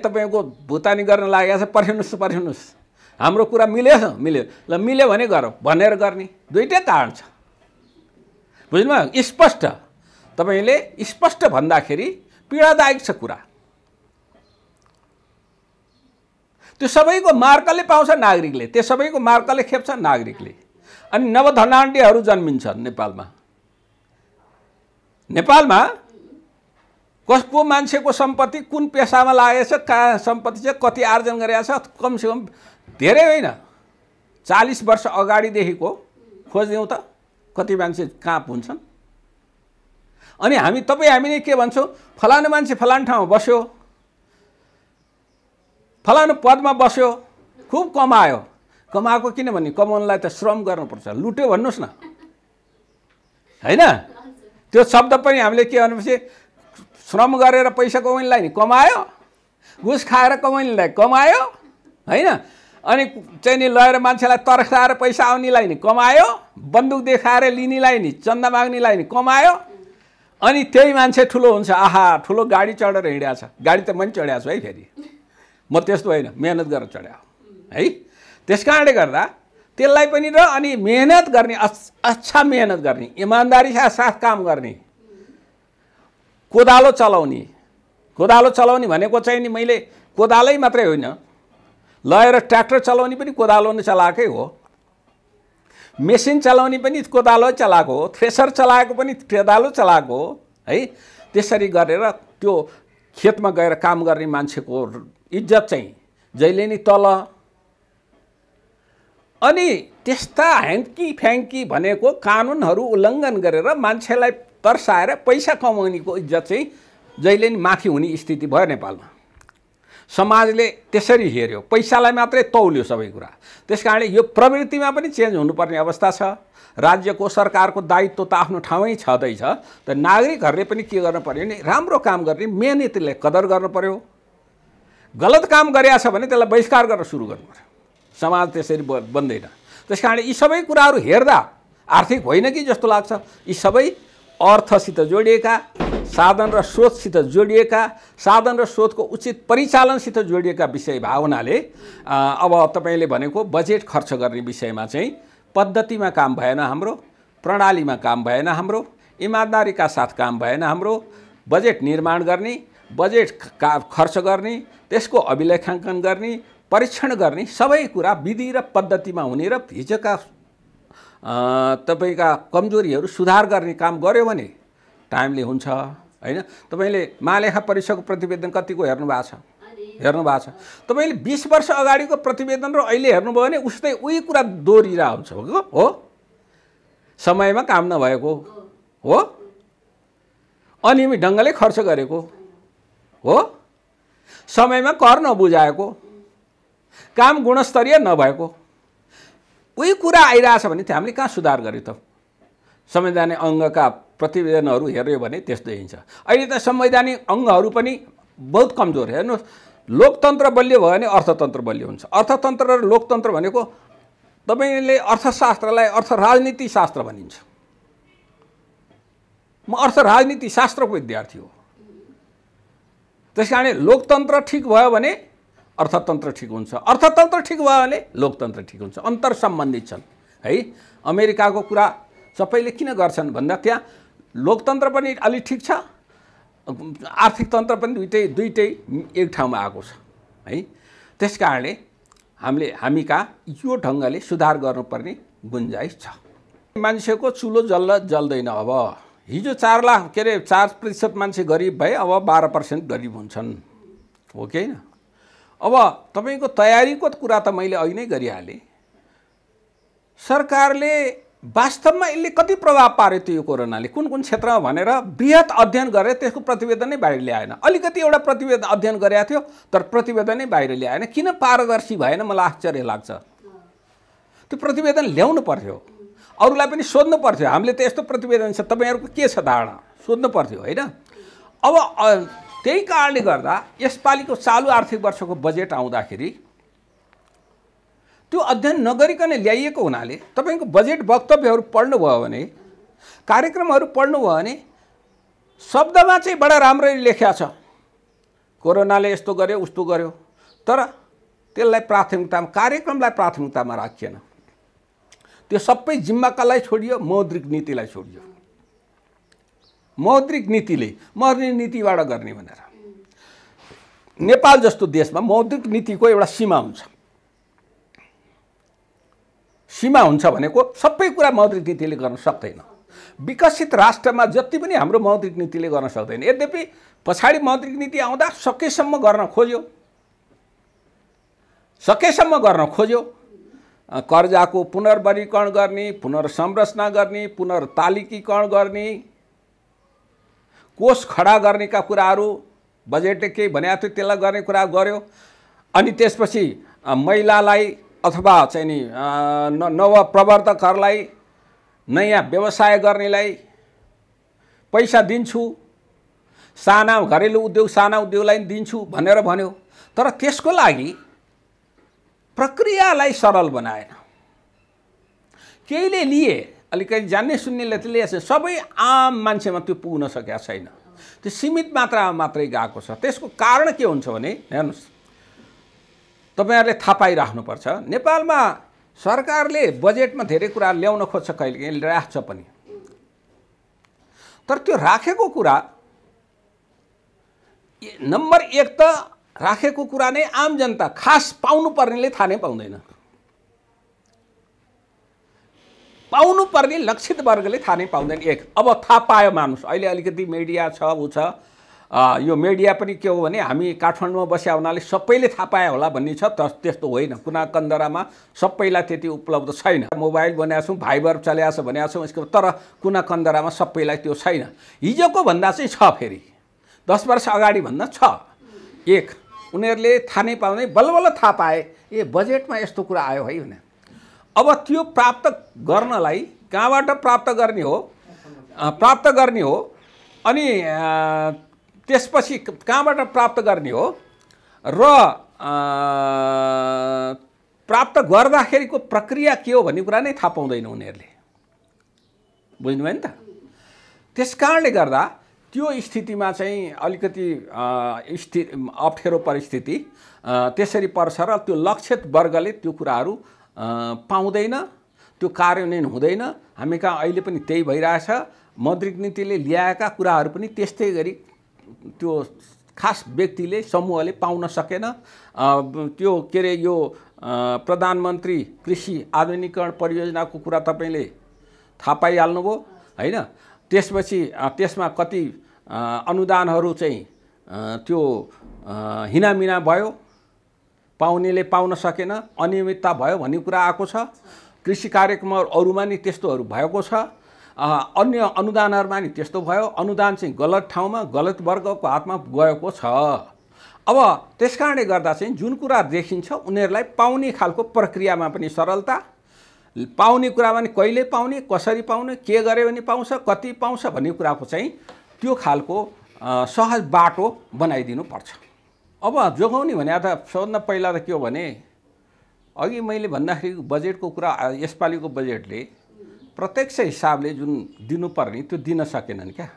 तपाईको भुक्तानी गर्न लागेको छ, पर्खिनुहोस् हाम्रो कुरा मिल्यो ल मिल्यो भने गरौँ भनेर गर्ने। दुईटै कारण छ, बुझ्नुभयो? स्पष्ट तपाईले स्पष्ट भन्दाखेरि पीडादायक छ कुरा। त्यो सबैको मार्कले पाउँछ नागरिकले, त्यो सबैको मार्कले खेप्छ नागरिकले। अनि नवधनाढ्यहरू जन्मिन्छन् नेपालमा। नेपालमा कसको मान्छेको सम्पत्ति कुन पेसामा लागेछ, कहाँ सम्पत्ति छ, कति आर्जन गरेको छ, कमसेकम धेरै होइन 40 वर्ष अगाडिदेखिको खोज्दिउँ त कति मान्छे कहाँ हुन्छन्। अनि हामी नै के भन्छौँ, फलानु मान्छे फलानु ठाउँमा बस्यो, फलानु पदमा बस्यो, खुब कमायो। कमाएको किनभने कमाउनलाई त श्रम गर्नुपर्छ, लुट्यो भन्नुहोस् न, हैन? त्यो शब्द पनि हामीले के भनेपछि श्रम गरेर पैसा कमाउनेलाई नि कमायो, घुस खाएर कमाउनेलाई कमायो, हैन? अनि चाहिँ नि लगेर मान्छेलाई तर्साएर पैसा आउनेलाई नि कमायो, बन्दुक देखाएर लिनेलाई नि, चन्दा माग्नेलाई नि कमायो। अनि त्यही मान्छे ठुलो हुन्छ, आहा ठुलो गाडी चढेर हिँडेको छ, गाडी त मैले चढाएको छु है, फेरि म त्यस्तो होइन, मेहनत गरेर चढाएको है। त्यस कारणले गर्दा त्यसलाई पनि र अनि मेहनत गर्ने, अच्छा मेहनत गर्ने, इमान्दारी साथ काम गर्ने, कोदालो चलाउने भनेको चाहिँ नि मैले कोदालै मात्रै होइन, लगेर ट्र्याक्टर चलाउने पनि कोदालो नै चलाएकै हो, मेसिन चलाउने पनि कोदालो चलाएको हो, थ्रेसर चलाएको पनि कोदालो चलाएको हो है। त्यसरी गरेर त्यो खेतमा गएर काम गर्ने मान्छेको इज्जत चाहिँ जहिले नै तल। अनि त्यस्ता ह्याङ्की फ्याङ्की भनेको कानुनहरू उल्लङ्घन गरेर मान्छेलाई तर्साएर पैसा कमाउनेको इज्जत चाहिँ जहिले नि माथि हुने स्थिति भयो नेपालमा। समाजले त्यसरी हेर्यो, पैसालाई मात्रै तौल्यो सबै कुरा। त्यसकारणले यो प्रवृत्तिमा पनि चेन्ज हुनुपर्ने अवस्था छ। राज्यको सरकारको दायित्व त आफ्नो ठाउँमै छँदैछ, त नागरिकहरूले पनि के गर्नु पर्यो भने राम्रो काम गर्ने मेहनतीलाई कदर गर्नु पर्यो। गलत काम गरेछ भने त्यसलाई बहिष्कार गर्न सुरु गर्नु पर्यो। समाज त्यसरी बन्दैन। त्यसकारण यी सबै कुराहरू हेर्दा आर्थिक होइन कि जस्तो लाग्छ। यी सबै अर्थसित जोडिएका, साधन र स्रोतसित जोडिएका, साधन र स्रोतको उचित परिचालनसित जोडिएका विषय भावनाले अब तपाईले भनेको बजेट खर्च गर्ने विषयमा चाहिँ पद्धतिमा काम भएन हाम्रो, प्रणालीमा काम भएन हाम्रो, इमानदारीका साथ काम भएन हाम्रो। बजेट निर्माण गर्ने, बजेट खर्च गर्ने, त्यसको अभिलेखाङ्कन गर्ने, परीक्षण गर्ने सबै कुरा विधि र पद्धतिमा हुने र हिजोका तपाईका कमजोरीहरू सुधार गर्ने काम गर्यो भने टाइमले हुन्छ हैन। तपाईले महालेखा परीक्षाको प्रतिवेदन कतिको हेर्नु भएको छ? तपाईले 20 वर्ष अगाडिको प्रतिवेदन र अहिले हेर्नुभयो भने उस्तै उही कुरा दोहोरिरा हुन्छ हो। समयमा काम नभएको हो, अनियमित ढङ्गले खर्च गरेको हो, समयमा कर नबुझाएको, काम गुणस्तरीय नभएको, उही कुरा आइरहेछ भने हामीले कहाँ सुधार गर्यो त? संवैधानिक अङ्गका प्रतिवेदनहरू हेर्यो भने त्यस्तै हुन्छ। अहिले त संवैधानिक अङ्गहरू पनि बहुत कमजोर। हेर्नुहोस्, लोकतन्त्र बलियो भयो भने अर्थतन्त्र बलियो हुन्छ। अर्थतन्त्र र लोकतन्त्र भनेको तपाईले अर्थशास्त्रलाई अर्थ राजनीति शास्त्र भनिन्छ। म अर्थ राजनीति शास्त्रको विद्यार्थी हो। त्यसकारण लोकतन्त्र ठिक भयो भने अर्थतन्त्र ठिक हुन्छ, अर्थतन्त्र ठिक भयो भने लोकतन्त्र ठिक हुन्छ। अन्तर सम्बन्धित छन् है। अमेरिकाको कुरा सबैले किन गर्छन् भन्दा त्यहाँ लोकतन्त्र पनि अलि ठिक छ, आर्थिक तन्त्र पनि दुईटै एक ठाउँमा आएको छ है। त्यसकारणले हामी कहाँ यो ढङ्गले सुधार गर्नुपर्ने गुन्जाइस छ। मान्छेको चुलो जल्दैन। अब हिजो 4% मान्छे गरिब भए, अब 12% गरिब हुन्छन् हो कि हैन? अब तपाईको तयारीको कुरा त मैले अघि नै गरिहालेँ। सरकारले वास्तवमा यसले कति प्रभाव पार्यो त्यो कोरोनाले, कुन कुन क्षेत्रमा भनेर बृहत अध्ययन गरे, त्यसको प्रतिवेदन नै बाहिर ल्याएन। अलिकति एउटा प्रतिवेदन अध्ययन गरेको थियो तर प्रतिवेदन नै बाहिर ल्याएन। किन पारदर्शी भएन मलाई आश्चर्य लाग्छ। त्यो प्रतिवेदन ल्याउनु पर्थ्यो, अरूलाई पनि सोध्नु पर्थ्यो। हामीले त यस्तो प्रतिवेदन छ, तपाईहरुको के छ धारणा, सोध्नु पर्थ्यो हैन। अब त्यही कारणले गर्दा यसपालिको चालु आर्थिक वर्षको बजेट आउँदाखेरि त्यो अध्ययन नगरिकन ल्याइएको हुनाले तपाईको बजेट वक्तव्यहरू पढ्नुभयो भने, कार्यक्रमहरू पढ्नुभयो भने शब्दमा चाहिँ बडा राम्ररी लेख्या छ, कोरोनाले यस्तो गर्यो उस्तो गर्यो, तर त्यसलाई प्राथमिकतामा, कार्यक्रमलाई प्राथमिकतामा राखिएन। त्यो सबै जिम्माकालाई छोडियो, मौद्रिक नीतिलाई छोडियो। मौद्रिक नीतिबाट गर्ने भनेर। नेपाल जस्तो देशमा मौद्रिक नीतिको एउटा सीमा हुन्छ। सीमा हुन्छ भनेको सबै कुरा मौद्रिक नीतिले गर्न सक्दैन। विकसित राष्ट्रमा जति पनि हाम्रो मौद्रिक नीतिले गर्न सक्दैन। यद्यपि पछाडि मौद्रिक नीति आउँदा सकेसम्म गर्न खोज्यो। कर्जाको पुनर्वर्गीकरण गर्ने, पुनर्संरचना गर्ने, पुनर्तालिकीकरण गर्ने, कोष खडा गर्नेका कुराहरू बजेटले केही भनेको थियो त्यसलाई गर्ने कुरा गर्यो। अनि त्यसपछि महिलालाई अथवा चाहिँ नि नवप्रवर्तकहरूलाई, नयाँ व्यवसाय गर्नेलाई पैसा दिन्छु, घरेलु उद्योग साना उद्योगलाई दिन्छु भनेर भन्यो। तर त्यसको लागि प्रक्रियालाई सरल बनाएन। केहीले लिए अलिकति जान्ने सुन्नेले त लिएछ, सबै आम मान्छेमा त्यो पुग्न सकेको छैन। त्यो सीमित मात्रामा मात्रै गएको छ। त्यसको कारण के हुन्छ भने हेर्नुहोस्, तपाईँहरूले थाहा पाइराख्नुपर्छ, नेपालमा सरकारले बजेटमा धेरै कुरा ल्याउन खोज्छ, कहिलेकाहीँ राख्छ पनि, तर त्यो राखेको कुरा नम्बर 1 त राखेको कुरा नै आम जनता खास पाउनुपर्नेले थाहा नै पाउँदैन, पाउनुपर्ने लक्षित वर्गले थाहा नै पाउँदैन। अब थाहा पायो मानुस, अहिले अलिकति मिडिया छ उ छ, यो मिडिया पनि के हो भने हामी काठमाडौँमा बस्या हुनाले सबैले थाहा पाए होला भन्ने छ, त्यस्तो होइन। कुना कन्दरामा सबैलाई त्यति उपलब्ध छैन। मोबाइल बनाएको छौँ, भाइबर चलाएको छ भनेको छौँ यसको, तर कुना कन्दरामा सबैलाई त्यो छैन। हिजोको भन्दा चाहिँ छ, फेरि 10 वर्ष अगाडि भन्दा छ। उनीहरूले थाहा नै पाउँदै बल्ल थाहा पाए, ए बजेटमा यस्तो कुरा आयो है भने। अब त्यो प्राप्त गर्नलाई कहाँबाट प्राप्त गर्ने हो अनि त्यसपछि कहाँबाट प्राप्त गर्ने हो र प्राप्त गर्दाखेरिको प्रक्रिया के हो भन्ने कुरा नै थाहा पाउँदैन उनीहरूले, बुझ्नुभयो नि त। त्यसकारणले गर्दा त्यो स्थितिमा चाहिँ अलिकति अप्ठ्यारो परिस्थिति त्यसरी पर्छ र त्यो लक्षित वर्गले त्यो कुराहरू पाउँदैन, त्यो कार्यान्वयन हुँदैन। हामी कहाँ अहिले पनि त्यही भइरहेछ। मौद्रिक नीतिले ल्याएका कुराहरू पनि त्यस्तै गरी त्यो खास व्यक्तिले समूहले पाउन सकेन। त्यो के अरे यो प्रधानमन्त्री कृषि आधुनिकीकरण परियोजनाको कुरा तपाईँले थाहा पाइहाल्नुभयो होइन। त्यसपछि त्यसमा कति अनुदानहरू चाहिँ त्यो हिनामिना भयो, पाउनेले पाउन सकेन, अनियमितता भयो भन्ने कुरा आएको छ। कृषि कार्यक्रमहरू अरूमा नि त्यस्तोहरू भएको छ, अन्य अनुदानहरूमा नि त्यस्तो भयो। अनुदान चाहिँ गलत ठाउँमा गलत वर्गको हातमा गएको छ। अब त्यसकारणले गर्दा चाहिँ जुन कुरा देखिन्छ उनीहरूलाई पाउने खालको प्रक्रियामा पनि सरलता, पाउने कुरामा नि कहिले पाउने, कसरी पाउने, के गर्यो भने पाउँछ, कति पाउँछ भन्ने कुराको चाहिँ त्यो खालको सहज बाटो बनाइदिनु पर्छ। अब जोगाउने भने त सबभन्दा पहिला त के हो भने, अघि मैले भन्दाखेरि बजेटको कुरा, यसपालिको बजेटले प्रत्यक्ष हिसाबले जुन दिनुपर्ने त्यो दिन सकेनन् क्या।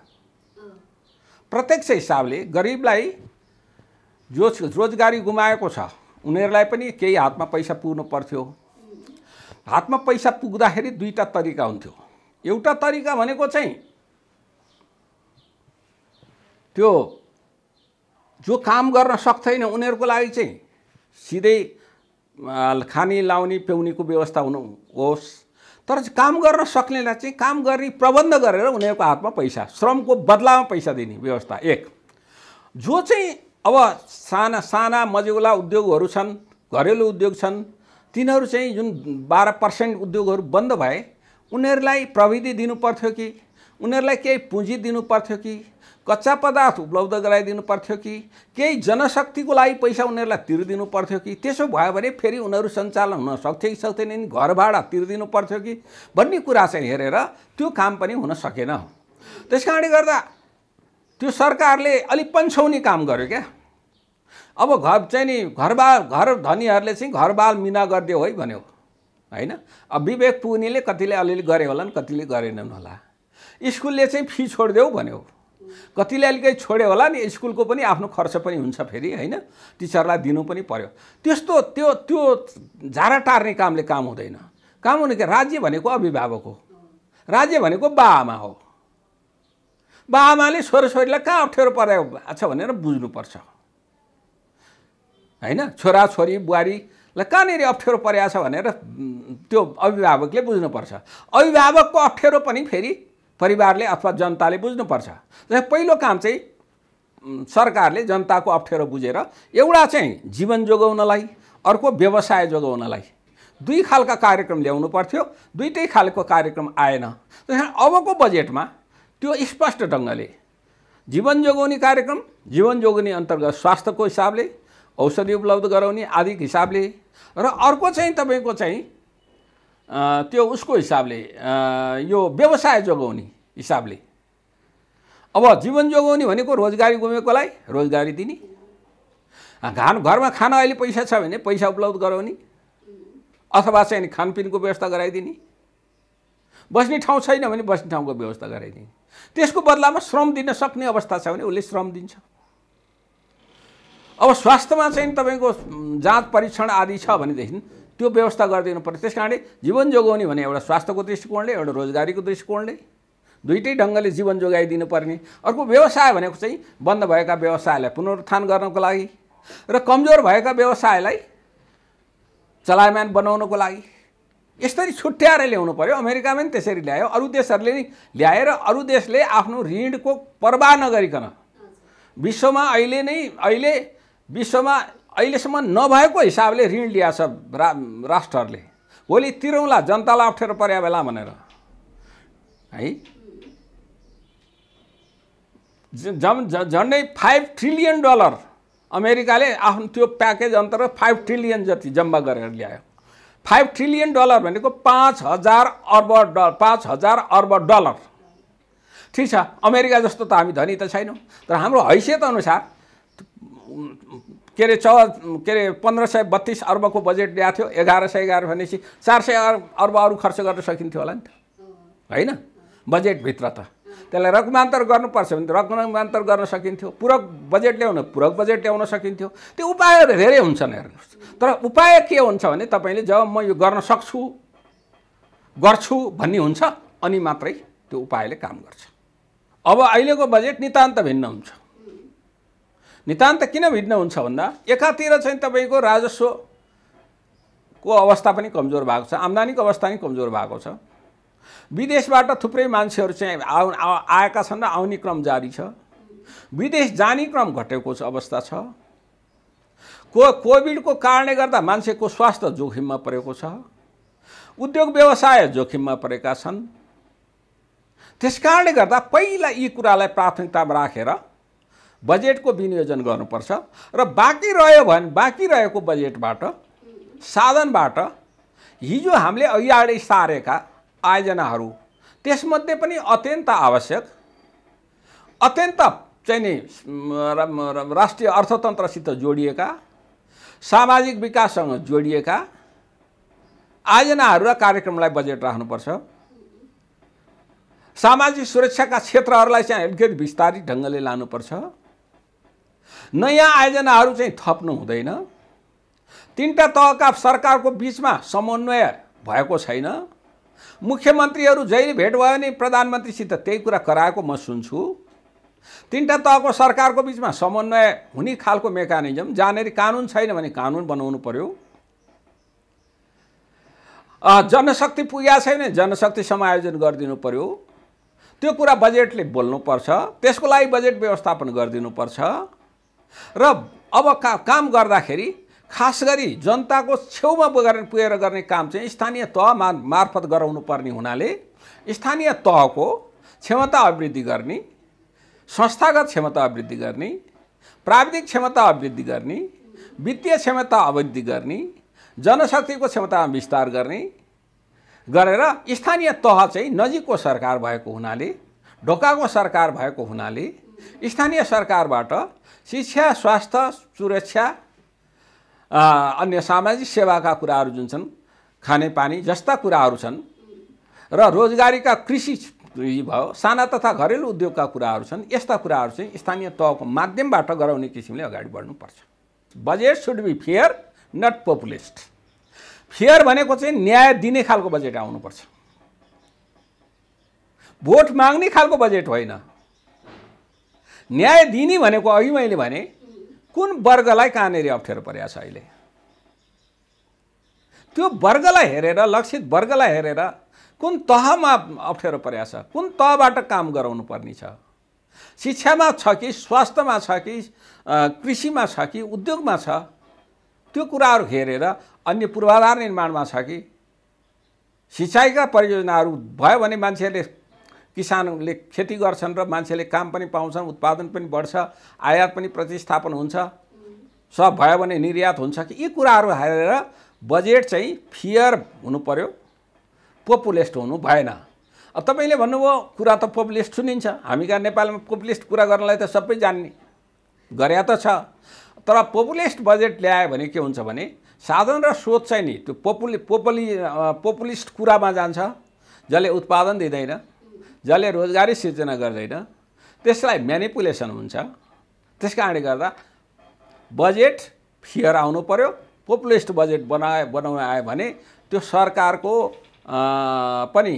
प्रत्यक्ष हिसाबले गरिबलाई जो रोजगारी गुमाएको छ उनीहरूलाई पनि केही हातमा पैसा पुग्नु पर्थ्यो। हातमा पैसा पुग्दाखेरि दुईटा तरिका हुन्थ्यो। एउटा तरिका भनेको चाहिँ त्यो जो काम गर्न सक्दैन उनीहरूको लागि चाहिँ सिधै खाने लाउने पिउनेको व्यवस्था हुनु होस्, तर काम गर्न सक्नेलाई चाहिँ काम गर्ने प्रबन्ध गरेर उनीहरूको हातमा पैसा, श्रमको बदलामा पैसा दिने व्यवस्था एक। जो चाहिँ अब साना साना मझौला उद्योगहरू छन्, घरेलु उद्योग छन्, तिनीहरू चाहिँ जुन 12% उद्योगहरू बन्द भए उनीहरूलाई प्रविधि दिनु पर्थ्यो कि, उनीहरूलाई केही पुँजी दिनु पर्थ्यो कि, कच्चा पदार्थ उपलब्ध गराइदिनु पर्थ्यो कि, केही जनशक्तिको लागि पैसा उनीहरूलाई तिर्दिनु पर्थ्यो कि, त्यसो भयो भने फेरि उनीहरू सञ्चालन हुन सक्थ्यो कि सक्थेन, घर भाडा तिर्दिनु पर्थ्यो कि भन्ने कुरा चाहिँ हेरेर त्यो काम पनि हुन सकेन। त्यसकारणले गर्दा त्यो सरकारले अलिक पन्छौनी काम गर्यो क्या। अब घर चाहिँ नि घर धनीहरूले चाहिँ घरबाल मिना गरिदियो है भन्यो होइन। अब विवेक पुग्नेले कतिले अलिअलि गरे होलान्, कतिले गरेनन् होला। स्कुलले चाहिँ फी छोडिदेऊ भन्यो, कतिले अलिकति छोड्यो होला नि। स्कुलको पनि आफ्नो खर्च पनि हुन्छ फेरि होइन, टिचरलाई दिनु पनि पर्यो। त्यस्तो त्यो त्यो झारा टार्ने कामले काम हुँदैन। काम हुने के, राज्य भनेको अभिभावक हो, राज्य भनेको बाआमा हो। बाआमाले छोराछोरीलाई कहाँ अप्ठ्यारो परेको छ भनेर बुझ्नुपर्छ होइन। छोराछोरी बुहारीलाई कहाँनिर अप्ठ्यारो परेको छ भनेर त्यो अभिभावकले बुझ्नुपर्छ। अभिभावकको अप्ठ्यारो पनि फेरि परिवारले अथवा जनताले बुझ्नुपर्छ। पहिलो काम चाहिँ सरकारले जनताको अप्ठ्यारो बुझेर एउटा चाहिँ जीवन जोगाउनलाई, अर्को व्यवसाय जोगाउनलाई दुई खालका कार्यक्रम ल्याउनु पर्थ्यो। दुईटै खालको कार्यक्रम आएन। अबको बजेटमा त्यो स्पष्ट ढङ्गले जीवन जोगाउने कार्यक्रम, जीवन जोगाउने अन्तर्गत स्वास्थ्यको हिसाबले, औषधि उपलब्ध गराउने आदिको हिसाबले, र अर्को चाहिँ तपाईँको चाहिँ त्यो उसको हिसाबले यो व्यवसाय जोगाउने हिसाबले। अब जीवन जोगाउने भनेको रोजगारी गुमेकोलाई रोजगारी दिने, घरमा खाना अहिले पैसा छ भने पैसा उपलब्ध गराउने, अथवा चाहिँ खानपिनको व्यवस्था गराइदिने, बस्ने ठाउँ छैन भने बस्ने ठाउँको व्यवस्था गराइदिने, त्यसको बदलामा श्रम दिन सक्ने अवस्था छ भने उसले श्रम दिन्छ। अब स्वास्थ्यमा चाहिँ तपाईँको जाँच परीक्षण आदि छ भनेदेखि त्यो व्यवस्था गरिदिनु पर्यो। त्यस कारणले जीवन जोगाउने भने एउटा स्वास्थ्यको दृष्टिकोणले, एउटा रोजगारीको दृष्टिकोणले दुईटै ढङ्गले जीवन जोगाइदिनु पर्ने। अर्को व्यवसाय भनेको चाहिँ बन्द भएका व्यवसायलाई पुनरुत्थान गर्नको लागि र कमजोर भएका व्यवसायलाई चलायमान बनाउनको लागि यसरी छुट्याएर ल्याउनु पर्यो। अमेरिकामा पनि त्यसरी ल्यायो, अरू देशहरूले नि ल्याएर अरू देशले आफ्नो ऋणको पर्वाह नगरिकन विश्वमा अहिलेसम्म नभएको हिसाबले ऋण ल्याछ राष्ट्रहरूले। भोलि तिरौँला जनतालाई अप्ठ्यारो पर्या बेला भनेर है झन्डै $5 ट्रिलियन अमेरिकाले आफ्नो त्यो प्याकेज अन्तर्गत 5 ट्रिलियन जति जम्मा गरेर ल्यायो। $5 ट्रिलियन भनेको 5,000 अर्ब डलर। ठिक छ, अमेरिका जस्तो त हामी धनी त छैनौँ, तर हाम्रो हैसियत अनुसार के अरे 1532 अर्बको बजेट ल्याएको थियो। 1111 भनेपछि 400 अर्ब अरू खर्च गर्न सकिन्थ्यो होला नि त, होइन? बजेटभित्र त त्यसलाई रकमान्तर गर्नुपर्छ भने रकमान्तर गर्न सकिन्थ्यो। पूरक बजेट ल्याउन पूरक बजेट ल्याउन सकिन्थ्यो। त्यो उपायहरू धेरै हुन्छन् हेर्नुहोस्। तर उपाय के हुन्छ भने तपाईँले जब म यो गर्न सक्छु गर्छु भन्ने हुन्छ अनि मात्रै त्यो उपायले काम गर्छ। अब अहिलेको बजेट नितान्त भिन्न हुन्छ। नितान्त किन भिन्न हुन्छ भन्दा एकातिर चाहिँ तपाईँको राजस्वको अवस्था पनि कमजोर भएको छ, आम्दानीको अवस्था पनि कमजोर भएको छ। विदेशबाट थुप्रै मान्छेहरू चाहिँ आएका छन् र आउने क्रम जारी छ। विदेश जाने क्रम घटेको अवस्था छ। कोभिडको कारणले गर्दा मान्छेको स्वास्थ्य जोखिममा परेको छ। उद्योग व्यवसाय जोखिममा परेका छन्। त्यसकारणले गर्दा पहिला यी कुरालाई प्राथमिकतामा राखेर बजेटको विनियोजन गर्नुपर्छ र बाँकी रह्यो भने बाँकी रहेको बजेटबाट साधनबाट हिजो हामीले अगाडि सारेका आयोजनाहरू त्यसमध्ये पनि अत्यन्त आवश्यक, अत्यन्त चाहिँ नि राष्ट्रिय अर्थतन्त्रसित जोडिएका, सामाजिक विकाससँग जोडिएका आयोजनाहरू र कार्यक्रमलाई बजेट राख्नुपर्छ। सामाजिक सुरक्षाका क्षेत्रहरूलाई चाहिँ अलिकति विस्तारित ढङ्गले लानुपर्छ। नयाँ आयोजनाहरू चाहिँ थप्नु हुँदैन। तीनटा तहका सरकारको बीचमा समन्वय भएको छैन। मुख्यमन्त्रीहरू जहिले भेट भयो भने प्रधानमन्त्रीसित त्यही कुरा कराएको म सुन्छु। तीनटा तहको सरकारको बीचमा समन्वय हुने खालको मेकानिजम जहाँनेरि कानुन छैन भने कानुन बनाउनु पर्यो। जनशक्ति पुगेको छैन भने जनशक्ति समायोजन गरिदिनु पर्यो। त्यो कुरा बजेटले बोल्नुपर्छ। त्यसको लागि बजेट व्यवस्थापन गरिदिनुपर्छ र अब काम गर्दाखेरि खास गरी जनताको छेउमा पुगेर गर्ने काम चाहिँ स्थानीय तह मार्फत गराउनु पर्ने हुनाले स्थानीय तहको क्षमता अभिवृद्धि गर्ने, संस्थागत क्षमता अभिवृद्धि गर्ने, प्राविधिक क्षमता अभिवृद्धि गर्ने, वित्तीय क्षमता अभिवृद्धि गर्ने, जनशक्तिको क्षमता विस्तार गर्ने गरेर स्थानीय तह चाहिँ नजिकको सरकार भएको हुनाले, ढोकाको सरकार भएको हुनाले स्थानीय सरकारबाट शिक्षा, स्वास्थ्य, सुरक्षा, अन्य सामाजिक सेवाका कुराहरू जुन छन्, खानेपानी जस्ता कुराहरू छन् र रोजगारीका कृषि भयो, साना तथा घरेलु उद्योगका कुराहरू छन्, यस्ता कुराहरू चाहिँ स्थानीय तहको माध्यमबाट गराउने किसिमले अगाडि बढ्नुपर्छ। Budget should be fair not populist. Fair भनेको चाहिँ न्याय दिने खालको बजेट आउनुपर्छ, भोट माग्ने खालको बजेट होइन। न्याय दिने भनेको अघि मैले भने कुन वर्गलाई कहाँनेरि अप्ठ्यारो परेको छ अहिले त्यो वर्गलाई हेरेर, लक्षित वर्गलाई हेरेर कुन तहमा अप्ठ्यारो परेको छ, कुन तहबाट काम गराउनु पर्ने छ, शिक्षामा छ कि स्वास्थ्यमा छ कि कृषिमा छ कि उद्योगमा छ, त्यो कुराहरू हेरेर अन्य पूर्वाधार निर्माणमा छ कि सिँचाइका परियोजनाहरू भयो भने मान्छेले किसानले खेती गर्छन् र मान्छेले काम पनि पाउँछन्, उत्पादन पनि बढ्छ, आयात पनि प्रतिस्थापन हुन्छ, सब भयो भने निर्यात हुन्छ कि यी कुराहरू हेरेर बजेट चाहिँ फेयर हुनु पर्यो, पपुलिस्ट हुनु भएन। अब तपाईले भन्नुभयो कुरा त पपुलिस्ट सुनिन्छ, हामी कहाँ नेपालमा पपुलिस्ट कुरा गर्नलाई त सबै जान्ने गरे त छ, तर पपुलिस्ट बजेट ल्यायो भने के हुन्छ भने साधन र स्रोत चाहिँ नि त्यो पपुलिस्ट कुरामा जान्छ, जसले उत्पादन दिँदैन, जसले रोजगारी सिर्जना गर्दैन, त्यसलाई म्यानिपुलेसन हुन्छ। त्यस कारणले गर्दा बजेट फियर आउनु पर्यो। पोपुलिस्ट बजेट बनाउन आयो भने त्यो सरकारको पनि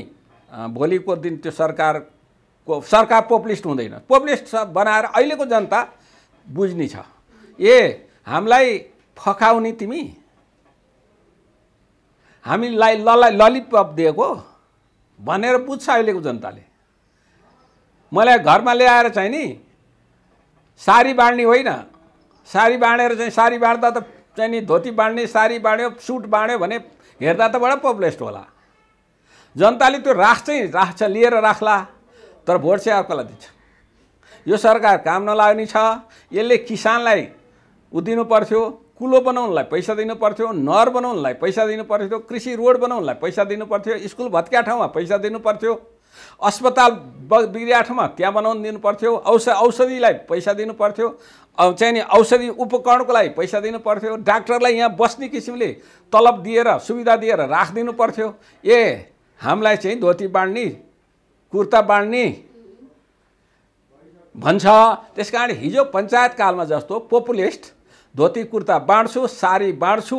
भोलिको दिन त्यो सरकार पोपुलिस्ट हुँदैन। पोपुलिस्ट बनाएर अहिलेको जनता बुझ्ने छ, हामीलाई फकाउने तिमी, हामीलाई ललिपप दिएको भनेर बुझ्छ अहिलेको जनताले। मलाई घरमा ल्याएर चाहिँ नि साडी बाँड्ने होइन, साडी बाँडेर चाहिँ साडी बाँड्दा त चाहिँ नि धोती बाँड्ने, साडी बाँड्यो, सुट बाँड्यो भने हेर्दा त बडा पपुलिस्ट होला। जनताले त्यो राख्छ लिएर राख्ला, तर भोट चाहिँ अर्कोलाई दिन्छ। यो सरकार काम नलाग्ने छ। यसले किसानलाई दिनु पर्थ्यो, कुलो बनाउनलाई पैसा दिनु पर्थ्यो, नहर बनाउनलाई पैसा दिनु पर्थ्यो, कृषि रोड बनाउनलाई पैसा दिनु पर्थ्यो, स्कुल भत्किया ठाउँमा पैसा दिनु पर्थ्यो, अस्पताल बिग्रिया ठाउँमा त्यहाँ बनाउन दिनु पर्थ्यो, औषधिलाई पैसा दिनु पर्थ्यो, चाहिँ नि औषधि उपकरणको लागि पैसा दिनु पर्थ्यो, डाक्टरलाई यहाँ बस्ने किसिमले तलब दिएर सुविधा दिएर राखिदिनु पर्थ्यो। हामीलाई चाहिँ धोती बाँड्ने, कुर्ता बाँड्ने भन्छ। त्यसकारण हिजो पञ्चायत कालमा जस्तो पोपुलिस्ट धोती कुर्ता बाँड्छु, साडी बाँड्छु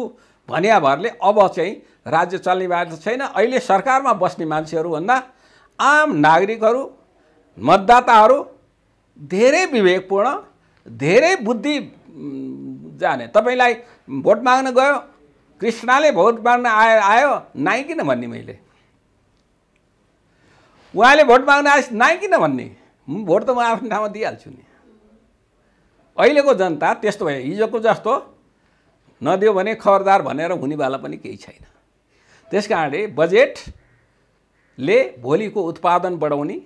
भन्या भरले अब चाहिँ राज्य चल्ने बाटो छैन। अहिले सरकारमा बस्ने मान्छेहरूभन्दा आम नागरिकहरू, मतदाताहरू धेरै विवेकपूर्ण, धेरै बुद्धि जाने। तपाईँलाई भोट माग्न गयो, कृष्णले भोट माग्न आयो नाइ किन भन्ने, मैले उहाँले भोट माग्न आए नाइ किन भन्ने, भोट त म आफ्नो ठाउँमा दिइहाल्छु नि। अहिलेको जनता त्यस्तो भयो। हिजोको जस्तो नदियो भने खबरदार भनेर हुनेवाला पनि केही छैन। त्यस कारणले बजेटले भोलिको उत्पादन बढाउने,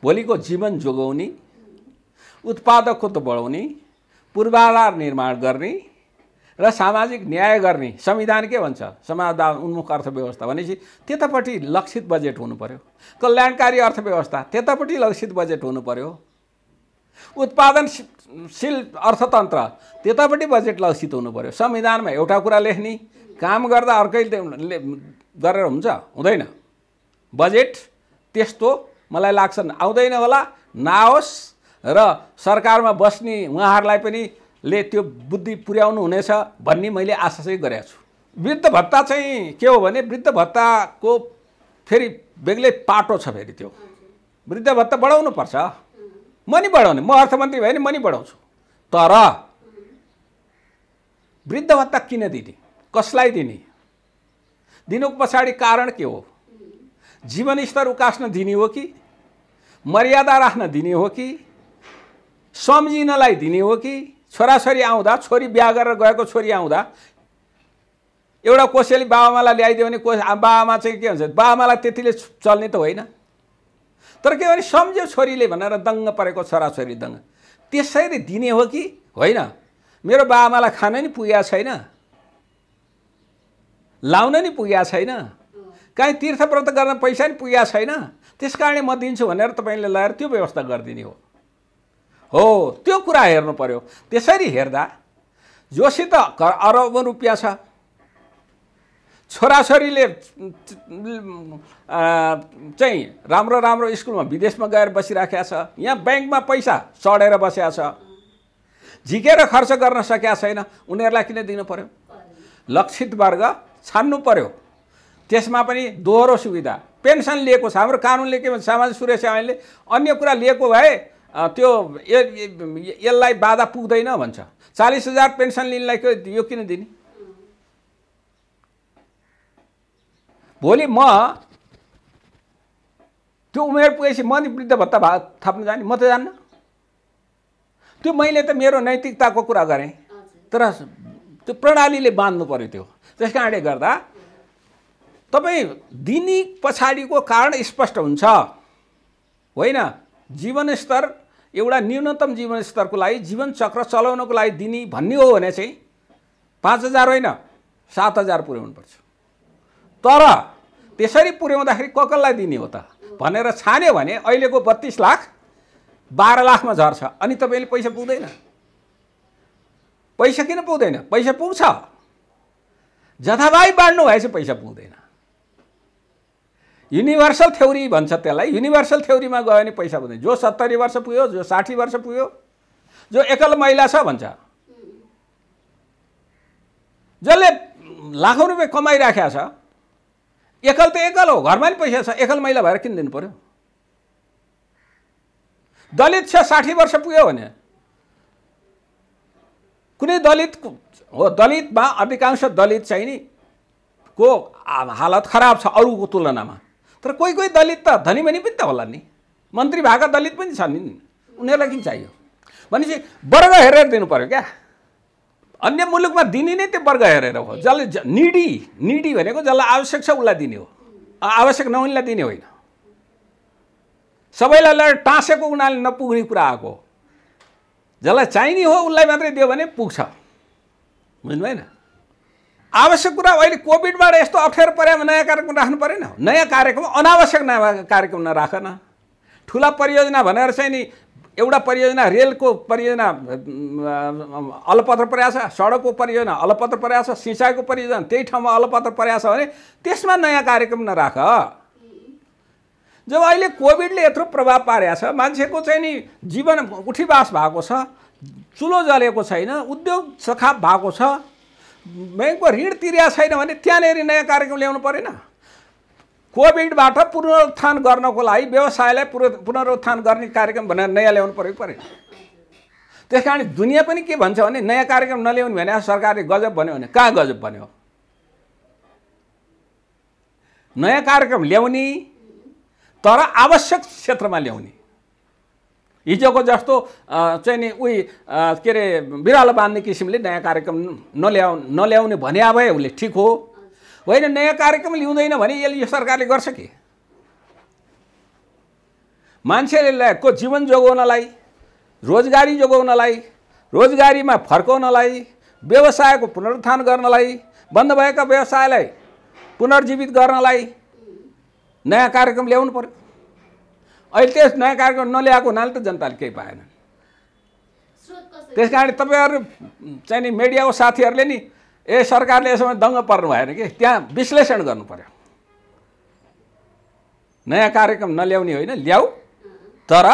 भोलिको जीवन जोगाउने, उत्पादकत्व बढाउने, पूर्वाधार निर्माण गर्ने र सामाजिक न्याय गर्ने, संविधान के भन्छ, समाजवाद उन्मुख अर्थव्यवस्था भनेपछि त्यतापट्टि लक्षित बजेट हुनु पर्यो। कल्याणकारी अर्थव्यवस्था त्यतापट्टि लक्षित बजेट हुनु पर्यो। उत्पादनशील अर्थतन्त्र त्यतापट्टि बजेट लक्षित हुनु पर्यो। संविधानमा एउटा कुरा लेख्ने, काम गर्दा अर्कै गरेर हुन्छ, हुँदैन। बजेट त्यस्तो मलाई लाग्छ आउँदैन होला, नआओस् र सरकारमा बस्ने उहाँहरूलाई पनि त्यो बुद्धि पुर्याउनु हुनेछ भन्ने मैले आशा चाहिँ गरेको छु। वृद्ध भत्ता चाहिँ के हो भने, वृद्ध भत्ताको फेरि बेग्लै पाटो छ। फेरि त्यो वृद्ध भत्ता बढाउनु पर्छ। म नि बढाउने, म अर्थमन्त्री भए नि म नि बढाउँछु। तर वृद्ध भत्ता किन दिने, कसलाई दिने, दिनुको पछाडि कारण के हो? जीवनस्तर उकास्न दिने हो कि, मर्यादा राख्न दिने हो कि, सम्झिनलाई दिने हो कि? छोराछोरी आउँदा, छोरी बिहा गरेर गएको छोरी आउँदा एउटा कोसेली बाबाआमालाई ल्याइदियो भने बाबाआमा चाहिँ के हुन्छ, बाबाआमालाई त्यतिले चल्ने त होइन। तर के भने सम्झ्यो छोरीले भनेर दङ्ग परेको छोराछोरी दङ्ग, त्यसरी दिने हो कि होइन? मेरो बाबाआमालाई खान नि पुगेको छैन, लाउन नि पुगेको छैन, कहीँ तीर्थव्रत गर्न पैसा नि पुगेको छैन, त्यस कारणले म दिन्छु भनेर तपाईँले ल्याएर त्यो व्यवस्था गरिदिने हो। त्यो कुरा हेर्नु पर्यो। त्यसरी हेर्दा जोसित अरबौँ रुपियाँ छ, छोराछोरीले चाहिँ राम्रो राम्रो स्कुलमा विदेशमा गएर बसिराखेको छ, यहाँ ब्याङ्कमा पैसा सडेर बसेको छ, झिकेर खर्च गर्न सकेका छैन, उनीहरूलाई किन दिनु पर्यो? लक्षित वर्ग छान्नु पर्यो। त्यसमा पनि दोहोरो सुविधा। पेन्सन लिएको छ, हाम्रो कानुनले के भन्छ, सामाजिक सुरक्षा ऐनले अन्य कुरा लिएको भए त्यो यसलाई बाधा पुग्दैन भन्छ। 40,000 पेन्सन लिनलाई यो किन दिने? भोलि म त्यो उमेर पुगेपछि म नि वृद्ध भत्ता थप्न जाने, म त जान्न। त्यो मैले त मेरो नैतिकताको कुरा गरेँ, तर त्यो प्रणालीले बाँध्नु पर्यो त्यो। त्यस कारणले गर्दा तपाईँ दिने पछाडिको कारण स्पष्ट हुन्छ, होइन? जीवनस्तर एउटा न्यूनतम जीवनस्तरको लागि, जीवन चक्र चलाउनको लागि दिने भन्ने हो भने चाहिँ 5,000 होइन 7,000 पुर्याउनुपर्छ। तर त्यसरी पुर्याउँदाखेरि कसलाई दिने हो त भनेर छान्यो भने अहिलेको 32 लाख 12 लाखमा झर्छ। अनि तपाईँले पैसा पुग्दैन। पैसा किन पुग्दैन? पैसा पुग्छ, जथाभावी बाँड्नु भएपछि पैसा पुग्दैन। युनिभर्सल थ्योरी भन्छ त्यसलाई। युनिभर्सल थ्योरीमा गयो भने पैसा बुझ्दैन। जो 70 वर्ष पुग्यो, जो 60 वर्ष पुग्यो, जो एकल महिला छ भन्छ, जसले लाखौं रुपियाँ कमाइराखेको छ, एकल त एकल हो, घरमा नि पैसा छ, एकल महिला भएर किन दिनु पर्यो? दलित छ 60 वर्ष पुग्यो भने कुनै दलित हो, दलितमा अधिकांश दलित चाहिँ नि को हालत खराब छ अरूको तुलनामा, तर कोही कोही दलित त धनीमनी पनि त होला नि, मन्त्री भएका दलित पनि छन् नि, उनीहरूलाई किन चाहियो भनेपछि वर्ग हेरेर दिनु पर्यो क्या। अन्य मुलुकमा दिने नै त्यो वर्ग हेरेर हो। जसले निडी भनेको जसलाई आवश्यक छ उसलाई दिने हो, आवश्यक नहुनेलाई दिने होइन। सबैलाई टाँसेको उनीहरूले नपुग्ने कुरा आएको, जसलाई चाहिने हो उसलाई मात्रै दियो भने पुग्छ, बुझ्नु भएन? आवश्यक कुरा अहिले कोभिडबाट यस्तो अप्ठ्यारो परेमा नयाँ कार्यक्रम राख्नु परेन? नयाँ कार्यक्रम, अनावश्यक नयाँ कार्यक्रम नराख न। ठुला परियोजना भनेर चाहिँ नि एउटा परियोजना, रेलको परियोजना अलपत्र परेको छ, सडकको परियोजना अलपत्र परेको छ, सिँचाइको परियोजना त्यही ठाउँमा अलपत्र परेको छ भने त्यसमा नयाँ कार्यक्रम नराख। जब अहिले कोभिडले यत्रो प्रभाव पारेको छ, मान्छेको चाहिँ नि जीवन उठीबास भएको छ, चुलो जलेको छैन, उद्योग सखाप भएको छ, ब्याङ्कको ऋण तिरेको छैन भने त्यहाँनिर नयाँ कार्यक्रम ल्याउनु परेन? कोभिडबाट पुनरुत्थान गर्नको लागि व्यवसायलाई पुनरुत्थान गर्ने कार्यक्रम भनेर नयाँ ल्याउनु परेन? त्यस कारण दुनियाँ पनि के भन्छ भने नयाँ कार्यक्रम नल्याउनु भने सरकारले गजब भन्यो भने कहाँ गजब भन्यो? नयाँ कार्यक्रम ल्याउने तर आवश्यक क्षेत्रमा ल्याउने। हिजोको जस्तो चाहिँ नि उही के अरे बिरालो बाँध्ने किसिमले नयाँ कार्यक्रम नल्याउने भने भए उसले ठिक हो, होइन नयाँ कार्यक्रम ल्याउँदैन भने यो सरकारले गर्छ के? मान्छेको जीवन जोगाउनलाई, रोजगारी जोगाउनलाई, रोजगारीमा फर्काउनलाई, व्यवसायको पुनरुत्थान गर्नलाई, बन्द भएका व्यवसायलाई पुनर्जीवित गर्नलाई नयाँ कार्यक्रम ल्याउनु पर्यो। अहिले त्यस नयाँ कार्यक्रम नल्याएको हुनाले त जनताले केही पाएन। त्यस कारण तपाईँहरू चाहिँ नि मिडियाको साथीहरूले नि सरकारले यसमा दङ्ग पर्नु भएन कि, त्यहाँ विश्लेषण गर्नु पर्यो। नयाँ कार्यक्रम नल्याउने होइन, ल्याऊ तर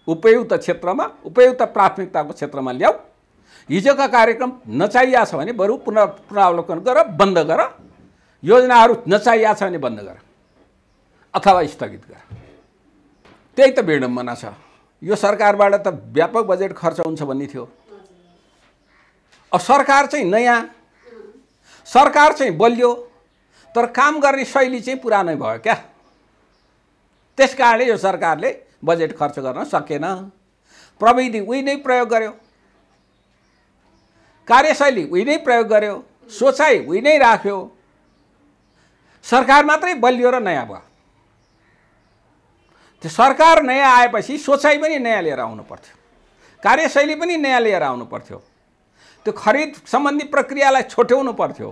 उपयुक्त क्षेत्रमा, उपयुक्त प्राथमिकताको क्षेत्रमा ल्याऊ। हिजोका कार्यक्रम नचाहिएको छ भने बरु पुनरावलोकन गर, बन्द गर। योजनाहरू नचाहिएको छ भने बन्द गर अथवा स्थगित गर। त्यही त विडम्बना छ। यो सरकारबाट त व्यापक बजेट खर्च हुन्छ भन्ने थियो। अब सरकार चाहिँ नयाँ, सरकार चाहिँ बलियो, तर काम गर्ने शैली चाहिँ पुरानै भयो क्या। त्यस कारणले यो सरकारले बजेट खर्च गर्न सकेन। प्रविधि उही नै प्रयोग गर्यो, कार्यशैली उही नै प्रयोग गर्यो, सोचाइ उही नै राख्यो। सरकार मात्रै बलियो र नयाँ भयो। त्यो सरकार नयाँ आएपछि सोचाइ पनि नयाँ लिएर आउनु पर्थ्यो, कार्यशैली पनि नयाँ लिएर आउनु पर्थ्यो, त्यो खरिद सम्बन्धी प्रक्रियालाई छोट्याउनु पर्थ्यो।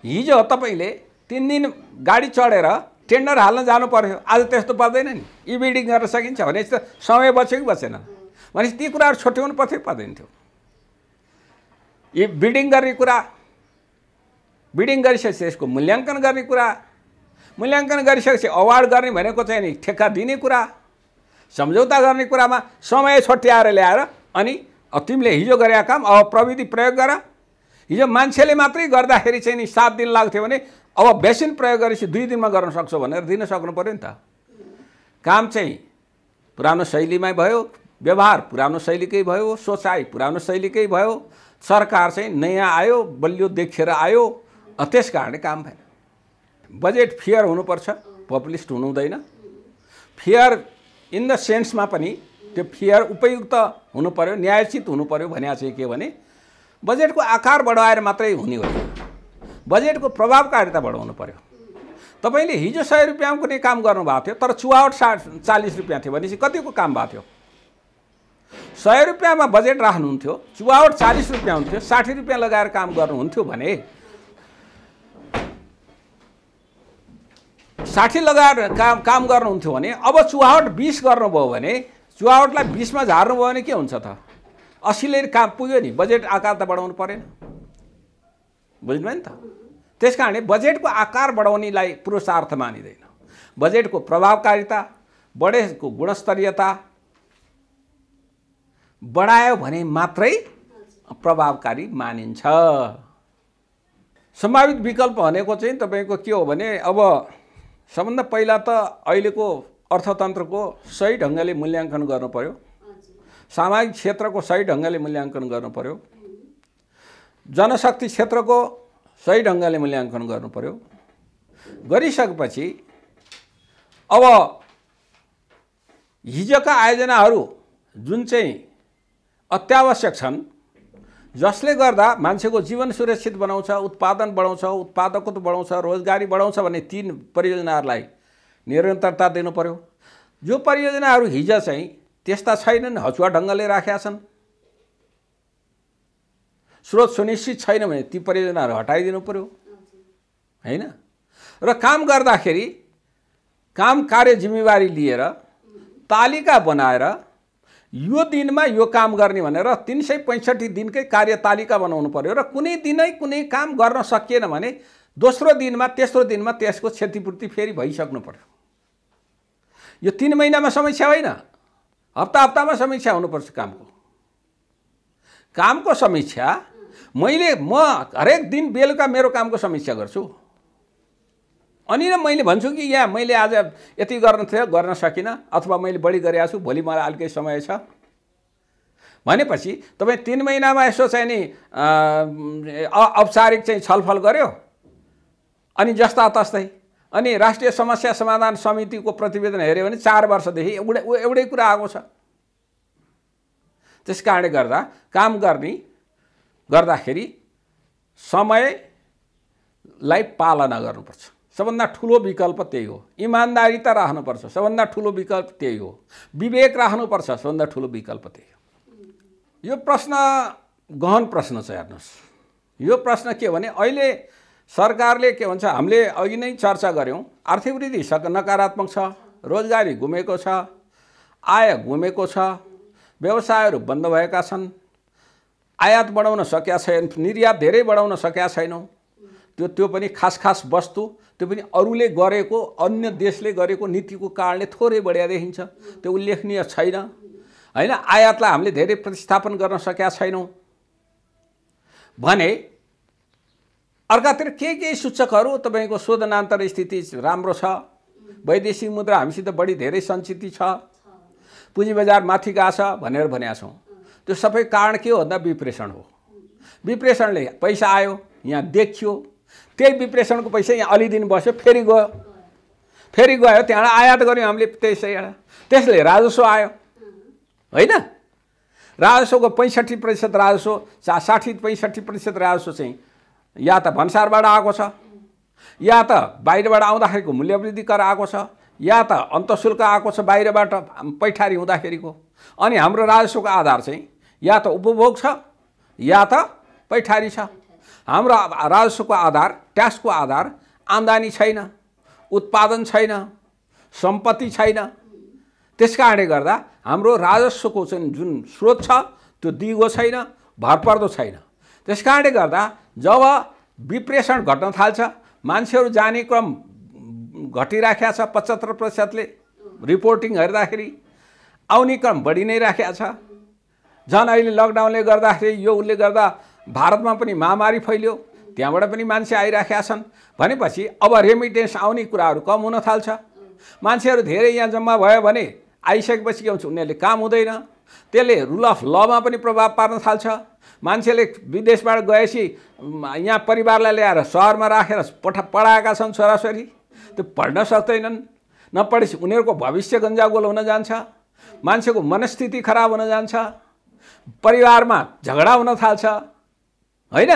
हिजो तपाईँले 3 दिन गाडी चढेर टेन्डर हाल्न जानु पर्थ्यो, आज त्यस्तो पर्दैन नि। ई बिडिङ गर्न सकिन्छ भने त समय बच्यो कि बचेन? भनेपछि ती कुराहरू छोट्याउनु पर्थ्यो कि पर्दैन थियो? यी बिडिङ गर्ने कुरा, बिडिङ गरिसकेपछि यसको मूल्याङ्कन गर्ने कुरा, मूल्याङ्कन गरिसकेपछि अवार्ड गर्ने भनेको चाहिँ नि ठेक्का दिने कुरा, सम्झौता गर्ने कुरामा समय छट्याएर ल्याएर अनि तिमीले हिजो गरेका काम अब प्रविधि प्रयोग गर। हिजो मान्छेले मात्रै गर्दाखेरि चाहिँ नि 7 दिन लाग्थ्यो भने अब बेसिन प्रयोग गरेपछि 2 दिनमा गर्न सक्छौ भनेर दिन सक्नु पर्यो नि त। काम चाहिँ पुरानो शैलीमै भयो, व्यवहार पुरानो शैलीकै भयो, सोचाइ पुरानो शैलीकै भयो। सरकार चाहिँ नयाँ आयो, बलियो देखेर आयो, त्यस कारणले काम भएन। बजेट फेयर हुनुपर्छ, पपुलिस्ट हुनु हुँदैन। फेयर इन द सेन्समा पनि त्यो फेयर उपयुक्त हुनु पर्यो, न्यायोचित हुनु पर्यो। भने चाहिँ के भने बजेटको आकार बढाएर मात्रै हुने होइन, बजेटको प्रभावकारिता बढाउनु पर्यो। तपाईँले हिजो 100 रुपियाँमा कुनै काम गर्नुभएको थियो तर चुहावट 40 रुपियाँ थियो भनेपछि कतिको काम भएको थियो? 100 रुपियाँमा बजेट राख्नुहुन्थ्यो, चुहावट 40 रुपियाँ हुन्थ्यो, 60 रुपियाँ लगाएर काम गर्नुहुन्थ्यो भने 60 लगाएर काम गर्नुहुन्थ्यो भने अब चुहावट 20 गर्नुभयो भने, चुहावटलाई 20 मा झार्नुभयो भने के हुन्छ त? 80 ले काम पुग्यो नि। बजेट आकार त बढाउनु परेन, बुझ्नुभयो नि त? त्यसकारणले बजेटको आकार बढाउनेलाई पुरुषार्थ मानिँदैन। बजेटको प्रभावकारिता, बढेको गुणस्तरीयता बढायो भने मात्रै प्रभावकारी मानिन्छ। सम्भावित विकल्प भनेको चाहिँ तपाईको के हो भने अब सबभन्दा पहिला त अहिलेको अर्थतन्त्रको सही ढङ्गले मूल्याङ्कन गर्नु पर्यो, सामाजिक क्षेत्रको सही ढङ्गले मूल्याङ्कन गर्नु पर्यो, जनशक्ति क्षेत्रको सही ढङ्गले मूल्याङ्कन गर्नु पर्यो। गरिसकेपछि अब हिजोका आयोजनाहरू जुन चाहिँ अत्यावश्यक छन्, जसले गर्दा मान्छेको जीवन सुरक्षित बनाउँछ, उत्पादन बढाउँछ, उत्पादकत्व बढाउँछ, रोजगारी बढाउँछ भन्ने तीन परियोजनाहरूलाई निरन्तरता दिनु पर्यो। जो परियोजनाहरू हिजो चाहिँ त्यस्ता छैनन्, हचुवा ढङ्गले राखेका छन्, स्रोत सुनिश्चित छैन भने ती परियोजनाहरू हटाइदिनु पर्यो हैन। र काम गर्दाखेरि काम कार्य जिम्मेवारी लिएर तालिका बनाएर यो दिनमा यो काम गर्ने भनेर 365 दिनकै कार्यतालिका बनाउनु पर्यो। र कुनै दिनै कुनै काम गर्न सकिएन भने दोस्रो दिनमा तेस्रो दिनमा त्यसको क्षतिपूर्ति फेरि भइसक्नु पर्यो। यो 3 महिनामा समीक्षा होइन, हप्ता हप्तामा समीक्षा हुनुपर्छ। कामको समीक्षा म हरेक दिन बेलुका मेरो कामको समीक्षा गर्छु, अनि मैले भन्छु कि यहाँ मैले आज यति गर्न थियो, गर्न सकिनँ, अथवा मैले बढी गरेको छु, भोलि मलाई अलिकति समय छ भनेपछि तपाईँ 3 महिनामा यसो चाहिँ नि औपचारिक चाहिँ छलफल गर्यो, अनि जस्ता तस्तै अनि राष्ट्रिय समस्या समाधान समितिको प्रतिवेदन हेऱ्यो भने 4 वर्षदेखि एउटै कुरा आएको छ। त्यस कारणले गर्दा काम गर्दाखेरि समयलाई पालना गर्नुपर्छ। सबभन्दा ठुलो विकल्प त्यही हो। इमानदारिता राख्नुपर्छ, सबभन्दा ठुलो विकल्प त्यही हो। विवेक राख्नुपर्छ, सबभन्दा ठुलो विकल्प त्यही हो। यो प्रश्न गहन प्रश्न छ। हेर्नुहोस्, यो प्रश्न के हो भने अहिले सरकारले के भन्छ, हामीले अघि नै चर्चा गऱ्यौँ, आर्थिक वृद्धि नकारात्मक छ, रोजगारी गुमेको छ, आय गुमेको छ, व्यवसायहरू बन्द भएका छन्, आयात बढाउन सकेका छैन, निर्यात धेरै बढाउन सकेका छैनौँ। त्यो पनि खास वस्तु, त्यो पनि अरूले गरेको, अन्य देशले गरेको नीतिको कारणले थोरै बढिया देखिन्छ, त्यो उल्लेखनीय छैन हैन। आयातलाई हामीले धेरै प्रतिस्थापन गर्न सकेका छैनौँ भने अर्कातिर के सूचकहरू तपाईँको शोधनान्तर स्थिति राम्रो छ, वैदेशिक मुद्रा हामीसित बढी धेरै सञ्चित छ, पुँजी बजार माथि गएको छ भनेर भनेका छौँ। त्यो सबै कारण के हो भन्दा विप्रेषण हो। विप्रेषणले पैसा आयो, यहाँ देखियो, त्यही विप्रेषणको पैसा यहाँ अलि दिन बस्यो, फेरि गयो, त्यहाँबाट आयात गऱ्यौँ हामीले, त्यसले राजस्व आयो होइन। राजस्वको 65% राजस्व, 60-65% राजस्व चाहिँ या त भन्सारबाट आएको छ, या त बाहिरबाट आउँदाखेरिको मूल्यवृद्धि कर आएको छ, या त अन्तशुल्क आएको छ बाहिरबाट पैठारी हुँदाखेरिको। अनि हाम्रो राजस्वको आधार चाहिँ या त उपभोग छ या त पैठारी छ। हाम्रो राजस्वको आधार, ट्याक्सको आधार आम्दानी छैन, उत्पादन छैन, सम्पत्ति छैन। त्यसकारणले गर्दा हाम्रो राजस्वको चाहिँ जुन स्रोत छ त्यो दिगो छैन, भरपर्दो छैन। त्यसकारणले गर्दा जब विप्रेषण घट्न थाल्छ, मान्छेहरू जाने क्रम घटिराखेको छ, 75%ले रिपोर्टिङ हेर्दाखेरि आउने क्रम बढी नै राखेको छ। झन् अहिले लकडाउनले गर्दाखेरि यो उसले गर्दा भारतमा पनि महामारी फैल्यो, त्यहाँबाट पनि मान्छे आइराखेका छन् भनेपछि अब रेमिटेन्स आउने कुराहरू कम हुन थाल्छ। मान्छेहरू धेरै यहाँ जम्मा भयो भने आइसकेपछि के हुन्छ, उनीहरूले काम हुँदैन, त्यसले रुल अफ लमा पनि प्रभाव पार्न थाल्छ। मान्छेले विदेशबाट गएपछि यहाँ परिवारलाई ल्याएर सहरमा राखेर पढाएका छन् छोराछोरी, त्यो पढ्न सक्दैनन्, नपढेपछि उनीहरूको भविष्य गन्जागोल हुन जान्छ, मान्छेको मनस्थिति खराब हुन जान्छ, परिवारमा झगडा हुन थाल्छ होइन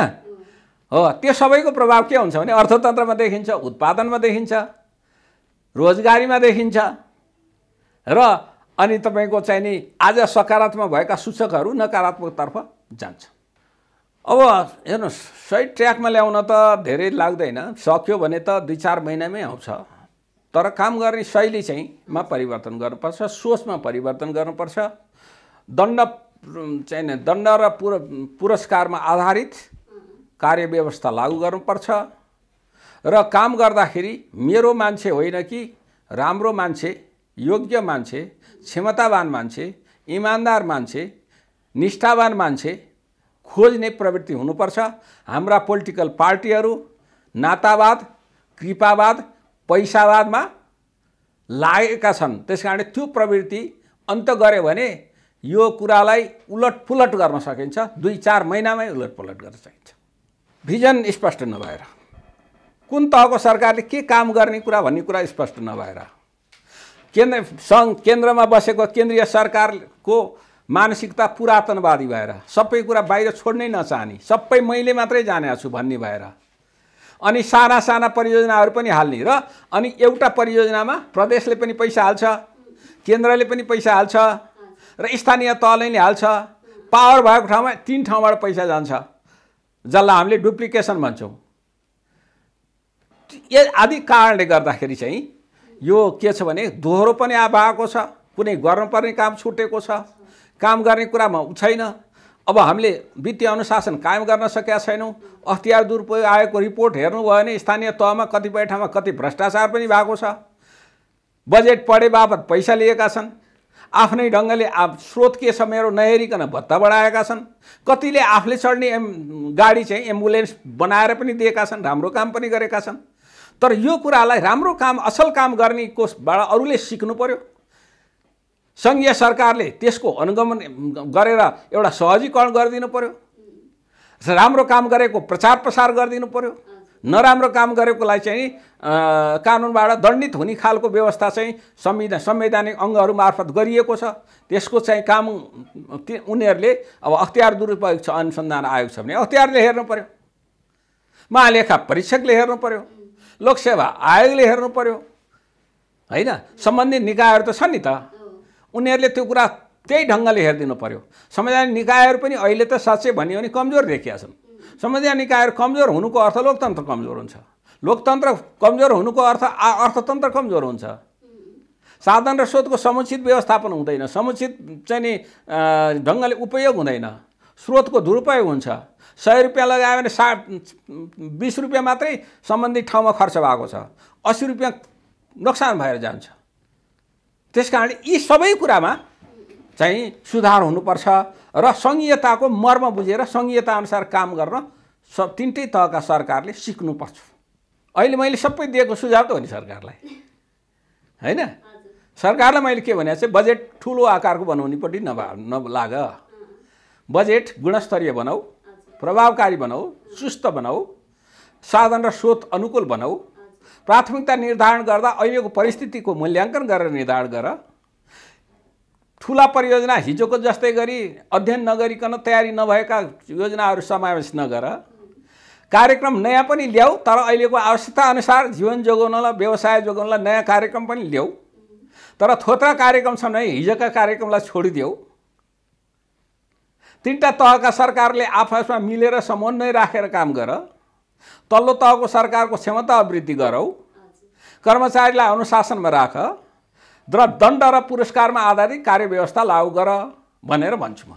हो। त्यो सबैको प्रभाव के हुन्छ भने अर्थतन्त्रमा देखिन्छ, उत्पादनमा देखिन्छ, रोजगारीमा देखिन्छ। र अनि तपाईँको चाहिँ नि आज सकारात्मक भएका सूचकहरू नकारात्मकतर्फ जान्छ। अब हेर्नुहोस्, सही ट्र्याकमा ल्याउन त धेरै लाग्दैन, सक्यो भने त 2-4 महिनामै आउँछ। तर काम गर्ने शैली चाहिँ मा परिवर्तन गर्नुपर्छ, सोचमा परिवर्तन गर्नुपर्छ। दण्ड र पुरस्कारमा आधारित कार्यव्यवस्था लागू गर्नुपर्छ। र काम गर्दाखेरि मेरो मान्छे होइन कि राम्रो मान्छे, योग्य मान्छे, क्षमतावान मान्छे, इमानदार मान्छे, निष्ठावान मान्छे खोज्ने प्रवृत्ति हुनुपर्छ। हाम्रा पोलिटिकल पार्टीहरू नातावाद, कृपावाद, पैसावादमा लागेका छन्। त्यसकारण त्यो प्रवृत्ति अन्त गर्यो भने यो कुरालाई उलटपुलट गर्न सकिन्छ। 2-4 महिनामै उलटपुलट गर्न सकिन्छ। भिजन स्पष्ट नभएर, कुन तहको सरकारले के काम गर्ने कुरा भन्ने कुरा स्पष्ट नभएर, केन्द्रमा बसेको केन्द्रीय सरकारको मानसिकता पुरातनवादी भएर सबै कुरा बाहिर छोड्नै नचाहने, सबै मैले मात्रै जाने छु भन्ने भएर, अनि साना साना परियोजनाहरू पनि हाल्ने र अनि एउटा परियोजनामा प्रदेशले पनि पैसा हाल्छ, केन्द्रले पनि पैसा हाल्छ र स्थानीय तहले नि हाल्छ। पावर भएको ठाउँमा 3 ठाउँबाट पैसा जान्छ, जसलाई हामीले डुप्लिकेसन भन्छौँ। आदि कारणले गर्दाखेरि चाहिँ यो के छ भने दोहोरो पनि भएको छ, कुनै गर्नुपर्ने काम छुटेको छ, काम गर्ने कुरामा छैन। अब हामीले वित्तीय अनुशासन कायम गर्न सकेका छैनौँ। अख्तियार दुरुपयोग आएको रिपोर्ट हेर्नुभयो भने स्थानीय तहमा कतिपय ठाउँमा कति भ्रष्टाचार पनि भएको छ। बजेट पढे बापत पैसा लिएका छन्, आफ्नै ढङ्गले स्रोत के छ मेरो नहेरिकन भत्ता बढाएका छन्। कतिले आफूले चढ्ने गाडी चाहिँ एम्बुलेन्स बनाएर पनि दिएका छन्, राम्रो काम पनि गरेका छन्। तर यो कुरालाई राम्रो काम, असल काम गर्ने कोसबाट अरूले सिक्नु पर्यो। सङ्घीय सरकारले त्यसको अनुगमन गरेर एउटा सहजीकरण गरिदिनु पर्यो। राम्रो काम गरेको प्रचार प्रसार गरिदिनु पर्यो। नराम्रो काम गरेकोलाई चाहिँ कानुनबाट दण्डित हुने खालको व्यवस्था चाहिँ संवैधानिक अङ्गहरू मार्फत गरिएको छ। त्यसको चाहिँ काम उनीहरूले अब अख्तियार दुरुपयोग छ अनुसन्धान आयोग छ भने अख्तियारले हेर्नु पर्यो, महालेखा परीक्षकले हेर्नु पर्यो, लोकसेवा आयोगले हेर्नु पर्यो, होइन? सम्बन्धित निकायहरू त छन् नि त, उनीहरूले त्यो कुरा त्यही ढङ्गले हेरिदिनु पर्यो। संवैधानिक निकायहरू पनि अहिले त साँच्चै भन्यो भने कमजोर देखिया छन्। संवैधानिक निकायहरू कमजोर हुनुको अर्थ लोकतन्त्र कमजोर हुन्छ। लोकतन्त्र कमजोर हुनुको अर्थ अर्थतन्त्र कमजोर हुन्छ। साधन र स्रोतको समुचित व्यवस्थापन हुँदैन, समुचित चाहिँ नि ढङ्गले उपयोग हुँदैन, स्रोतको दुरुपयोग हुन्छ। 100 रुपियाँ लगायो भने 20 रुपियाँ मात्रै सम्बन्धित ठाउँमा खर्च भएको छ, 80 रुपियाँ नोक्सान भएर जान्छ। त्यसकारण यी सबै कुरामा चाहिँ सुधार हुनुपर्छ र सङ्घीयताको मर्म बुझेर सङ्घीयता अनुसार काम गर्न तीनटै तहका सरकारले सिक्नुपर्छ। अहिले मैले सबै दिएको सुझाव त हो नि सरकारलाई, होइन? सरकारलाई मैले के भने चाहिँ बजेट ठुलो आकारको बनाउनेपट्टि नलाग, बजेट गुणस्तरीय बनाऊ, प्रभावकारी बनाऊ, सुस्त बनाऊ, साधन र स्रोत अनुकूल बनाऊ, प्राथमिकता निर्धारण गर्दा अहिलेको परिस्थितिको मूल्याङ्कन गरेर निर्धारण गर। ठुला परियोजना हिजोको जस्तै गरी अध्ययन नगरिकन तयारी नभएका योजनाहरू समावेश नगर। कार्यक्रम नयाँ पनि ल्याऊ, तर अहिलेको आवश्यकता अनुसार जीवन जोगाउनलाई, व्यवसाय जोगाउनलाई नयाँ कार्यक्रम पनि ल्याऊ। तर थोत्रा कार्यक्रम छन् है, हिजोका कार्यक्रमलाई छोडिदेऊ। तीनटा तहका सरकारले आपसमा मिलेर समन्वय राखेर काम गर। तल्लो तहको सरकारको क्षमता वृद्धि गरौ, कर्मचारीलाई अनुशासनमा राख र दण्ड र पुरस्कारमा आधारित कार्यव्यवस्था लागू गर भनेर भन्छु म।